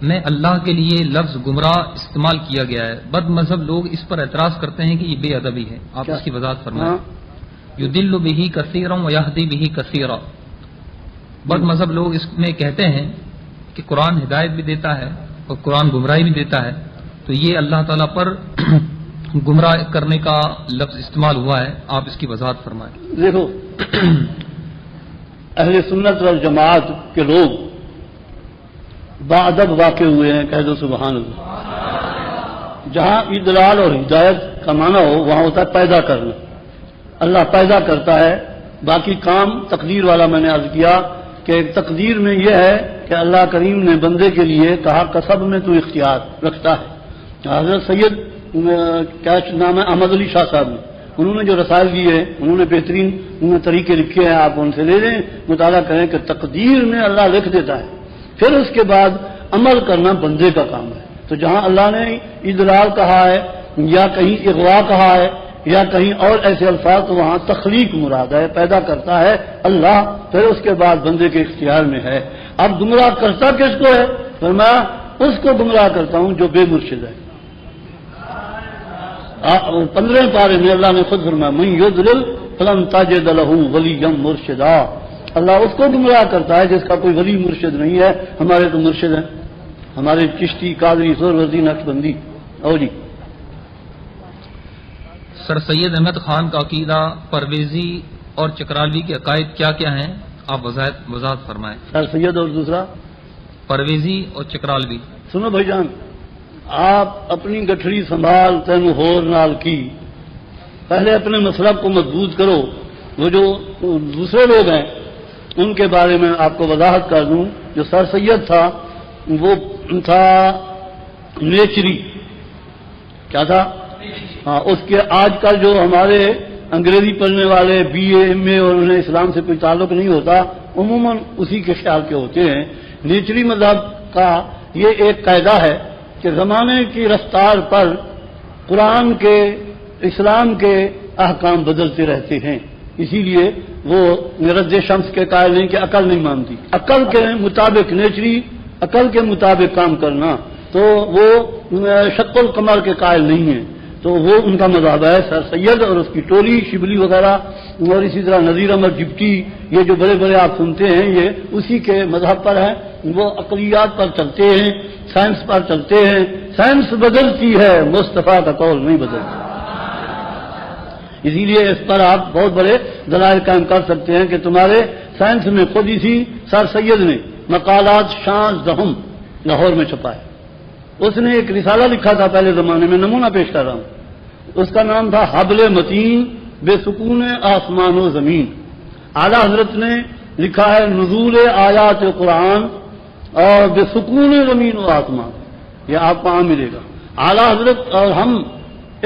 میں اللہ کے لیے لفظ گمراہ استعمال کیا گیا ہے. بد مذہب لوگ اس پر اعتراض کرتے ہیں کہ یہ بے ادبی ہے. آپ اس کی وضاحت فرمائیں. یضل بہ کثیرا ویہدی بہ کثیرا، بد مذہب لوگ اس میں کہتے ہیں کہ قرآن ہدایت بھی دیتا ہے اور قرآن گمراہی بھی دیتا ہے. تو یہ اللہ تعالیٰ پر گمراہ کرنے کا لفظ استعمال ہوا ہے. آپ اس کی وضاحت فرمائیں. دیکھو، اہل سنت والجماعت کے لوگ باادب واقع ہوئے ہیں. کہہ دو سبحان اللہ. جہاں اضلال اور ہدایت کا معنی ہو وہاں ہوتا ہے پیدا کرنا. اللہ پیدا کرتا ہے، باقی کام تقدیر والا. میں نے عرض کیا کہ تقدیر میں یہ ہے کہ اللہ کریم نے بندے کے لیے کہا کسب میں تو اختیار رکھتا ہے. حضرت سید کیا نام ہے احمد علی شاہ صاحب نے، انہوں نے جو رسائل دیے انہوں نے بہترین طریقے لکھے ہیں. آپ ان سے لے لیں، مطالعہ کریں کہ تقدیر میں اللہ لکھ دیتا ہے، پھر اس کے بعد عمل کرنا بندے کا کام ہے. تو جہاں اللہ نے اضلال کہا ہے یا کہیں اغوا کہا ہے یا کہیں اور ایسے الفاظ، تو وہاں تخلیق مراد ہے، پیدا کرتا ہے اللہ، پھر اس کے بعد بندے کے اختیار میں ہے. اب گمراہ کرتا کس کو ہے؟ فرمایا اس کو گمراہ کرتا ہوں جو بے مرشد ہے. 15 پارے میں اللہ نے خود فرمایا من یضلل فلن تجد له ولیا مرشدا. اللہ اس کو گمراہ کرتا ہے جس کا کوئی ولی مرشد نہیں ہے. ہمارے تو مرشد ہیں، ہمارے چشتی، قادری، سہروردی، نقشبندی. اور جی سر سید احمد خان کا عقیدہ پرویزی اور چکرالوی کے عقائد کیا کیا ہیں؟ آپ وضاحت فرمائیں. سر سید اور دوسرا پرویزی اور چکرالوی. سنو بھائی جان، آپ اپنی گٹھڑی سنبھال تینو ہور نال کی، پہلے اپنے مسلک کو مضبوط کرو. وہ جو دوسرے لوگ ہیں ان کے بارے میں آپ کو وضاحت کر دوں. جو سر سید تھا وہ تھا نیچری. کیا تھا؟ ہاں، اس کے آج کل جو ہمارے انگریزی پڑھنے والے BA MA اور انہیں اسلام سے کوئی تعلق نہیں ہوتا، عموماً اسی کے خیال کے ہوتے ہیں. نیچری مذہب کا یہ ایک قاعدہ ہے کہ زمانے کی رفتار پر قرآن کے، اسلام کے احکام بدلتے رہتے ہیں. اسی لیے وہ رد شمس کے قائل نہیں کہ عقل نہیں مانتی. عقل کے مطابق نیچری عقل کے مطابق کام کرنا، تو وہ شق القمر کے قائل نہیں ہیں. تو وہ ان کا مذہب ہے. سر سید اور اس کی ٹولی شبلی وغیرہ اور اسی طرح نذیر احمد جبتی، یہ جو بڑے بڑے آپ سنتے ہیں یہ اسی کے مذہب پر ہیں. وہ عقلیات پر چلتے ہیں، سائنس پر چلتے ہیں. سائنس بدلتی ہے، مصطفیٰ کا قول نہیں بدلتا. اسی لیے اس پر آپ بہت بڑے دلائل قائم کر سکتے ہیں کہ تمہارے سائنس میں خود اسی سر سید نے مقالات شان زہم لاہور میں چھپائے. اس نے ایک رسالہ لکھا تھا پہلے زمانے میں، نمونہ پیش کر رہا ہوں. اس کا نام تھا حبل متین بے سکون آسمان و زمین. اعلیٰ حضرت نے لکھا ہے نزول آیات قرآن اور بے سکون زمین و آسمان. یہ آپ کو عام ملے گا. اعلیٰ حضرت اور ہم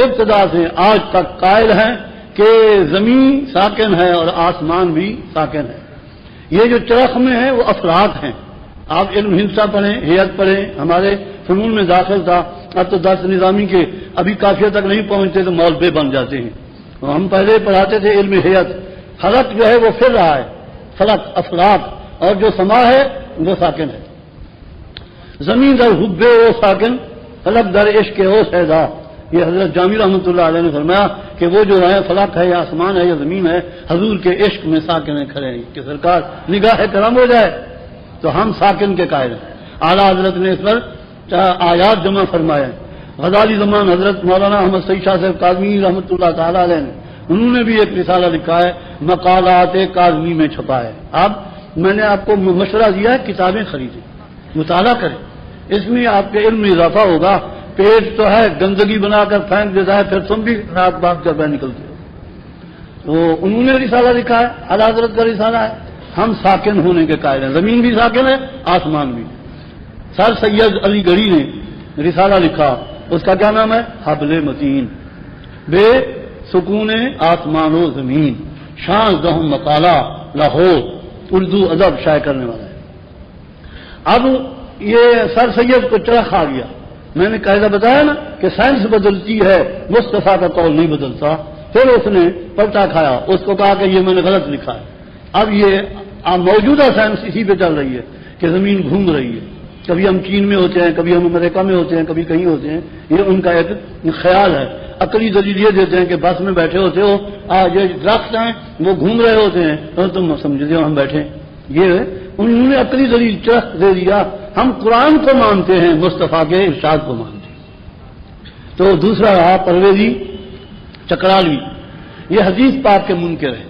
ابتدا سے آج تک قائل ہیں کہ زمین ساکن ہے اور آسمان بھی ساکن ہے. یہ جو چرخ میں ہے وہ افلاک ہیں. آپ علم ہندسہ پڑھیں، ہیئت پڑھیں، ہمارے فنون میں داخل تھا. اب تو درس نظامی کے ابھی کافیہ تک نہیں پہنچتے تو مولوی بن جاتے ہیں. ہم پہلے پڑھاتے تھے علم ہیئت. فلک جو ہے وہ پھر رہا ہے، فلک افلاک، اور جو سما ہے وہ ساکن ہے. زمین در حبے وہ ساکن، فلک در عشق ہو سیدا. یہ حضرت جامی رحمۃ اللہ علیہ نے فرمایا کہ وہ جو ہے فلک ہے یا آسمان ہے یا زمین ہے، حضور کے عشق میں ساکن کھڑے ہیں کہ سرکار نگاہ کرم ہو جائے تو ہم ساکن کے قائل ہیں. اعلیٰ حضرت نے اس پر آیات جمع فرمایا. غزالی زمان حضرت مولانا احمد سعید شاہ صاحب کاظمی رحمۃ اللہ تعالیٰ علیہ نے، انہوں نے بھی ایک رسالہ لکھا ہے، مقالات کاظمی میں چھپا ہے. اب میں نے آپ کو مشورہ دیا ہے کتابیں خریدیں، مطالعہ کریں، اس میں آپ کے علم میں اضافہ ہوگا. پیٹ تو ہے گندگی بنا کر پھینک دیتا ہے، پھر تم بھی ناک باندھ کر باہر نکلتے ہو. تو انہوں نے رسالہ لکھا ہے، اعلیٰ حضرت کا رسالہ ہے. ہم ساکن ہونے کے قائل ہیں، زمین بھی ساکن ہے، آسمان بھی. سر سید علی گڑھی نے رسالہ لکھا، اس کا کیا نام ہے؟ حبل متین بے سکون آسمان و زمین، شان زہم مقالہ لاہور، اردو ادب شائع کرنے والا ہے. اب یہ سر سید کو چرخ آ گیا. میں نے قاعدہ بتایا نا کہ سائنس بدلتی ہے، مصطفیٰ کا قول نہیں بدلتا. پھر اس نے پلٹا کھایا، اس کو کہا کہ یہ میں نے غلط لکھا ہے. اب یہ موجودہ سائنس اسی پہ چل رہی ہے کہ زمین گھوم رہی ہے. کبھی ہم چین میں ہوتے ہیں، کبھی ہم امریکہ میں ہوتے ہیں، کبھی کہیں ہوتے ہیں. یہ ان کا ایک خیال ہے. عقلی دلیل یہ دیتے ہیں کہ بس میں بیٹھے ہوتے ہو، یہ درخت ہیں وہ گھوم رہے ہوتے ہیں اور تم سمجھتے ہو ہم بیٹھے. یہ انہوں نے عقلی دلیل چرخ دے دیا. ہم قرآن کو مانتے ہیں، مصطفیٰ کے ارشاد کو مانتے ہیں. تو دوسرا رہا پرویزی چکرالوی. یہ حدیث پاک کے منکر ہے.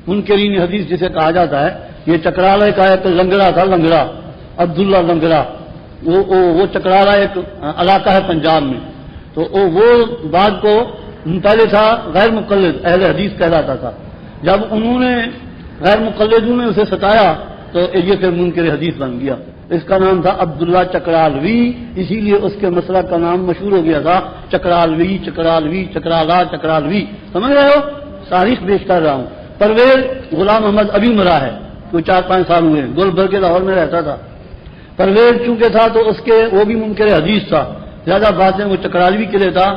منکرین حدیث جسے کہا جاتا ہے. یہ چکرالہ کا ایک لنگڑا تھا، لنگڑا عبداللہ لنگڑا. وہ چکرالہ ایک علاقہ ہے پنجاب میں. تو وہ بعد کو پہلے تھا غیر مقلد، اہل حدیث کہلاتا تھا. جب انہوں نے غیر مقلدوں نے اسے ستایا تو یہ پھر منکر حدیث بن گیا. اس کا نام تھا عبداللہ چکرالوی، اسی لیے اس کے مسلک کا نام مشہور ہو گیا تھا چکرالوی، چکرالوی، چکرالا، چکرالوی. سمجھ رہے ہو؟ تاریخ پیش کر رہا ہوں. پرویز غلام احمد ابھی مرا ہے، کوئی 4-5 سال ہوئے. گلبرگ کے لاہور میں رہتا تھا. پرویز چونکہ تھا تو اس کے وہ بھی منکر حدیث تھا. زیادہ باتیں وہ چکرالوی کے لیے تھا.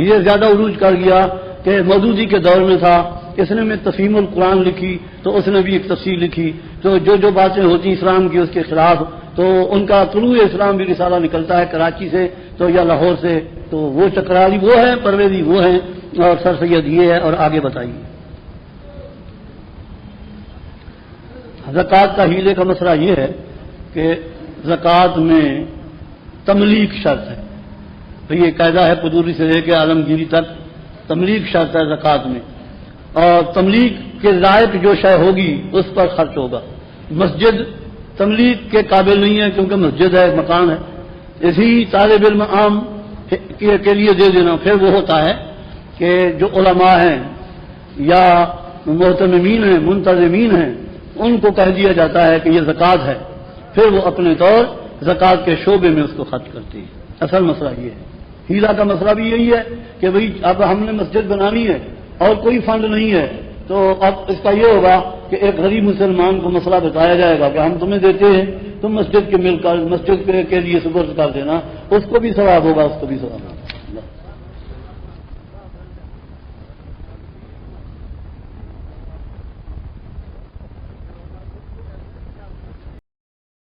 یہ زیادہ عروج کر گیا کہ مودودی کے دور میں تھا. اس نے میں تفہیم القرآن لکھی تو اس نے بھی ایک تفسیر لکھی. تو جو باتیں ہوتی اسلام کی اس کے خلاف، تو ان کا طلوع اسلام بھی رسالہ نکلتا ہے کراچی سے تو یا لاہور سے. تو وہ چکرالی وہ ہے، پرویزی وہ ہیں، اور سر سید یہ ہے. اور آگے بتائیے. زکوٰۃ کا ہیلے کا مسئلہ یہ ہے کہ زکوٰۃ میں تملیک شرط ہے. تو یہ قاعدہ ہے قدوری سے لے کے عالمگیری تک، تملیک شرط ہے زکوٰۃ میں. اور تملیک کے لائق جو شے ہوگی اس پر خرچ ہوگا. مسجد تملیک کے قابل نہیں ہے کیونکہ مسجد ہے، مکان ہے. اسی طالب علم عام کے لیے دے دینا پھر وہ ہوتا ہے کہ جو علماء ہیں یا محتممین ہیں، منتظمین ہیں، ان کو کہہ دیا جاتا ہے کہ یہ زکوٰۃ ہے. پھر وہ اپنے طور زکوٰۃ کے شعبے میں اس کو خرچ کرتے ہیں. اصل مسئلہ یہ ہے. ہیلا کا مسئلہ بھی یہی ہے کہ بھئی اب ہم نے مسجد بنانی ہے اور کوئی فنڈ نہیں ہے، تو اب اس کا یہ ہوگا کہ ایک غریب مسلمان کو مسئلہ بتایا جائے گا کہ ہم تمہیں دیتے ہیں، تم مسجد کے مل کر مسجد کے لیے سپرد کر دینا. اس کو بھی ثواب ہوگا، اس کو بھی ثواب ہوگا.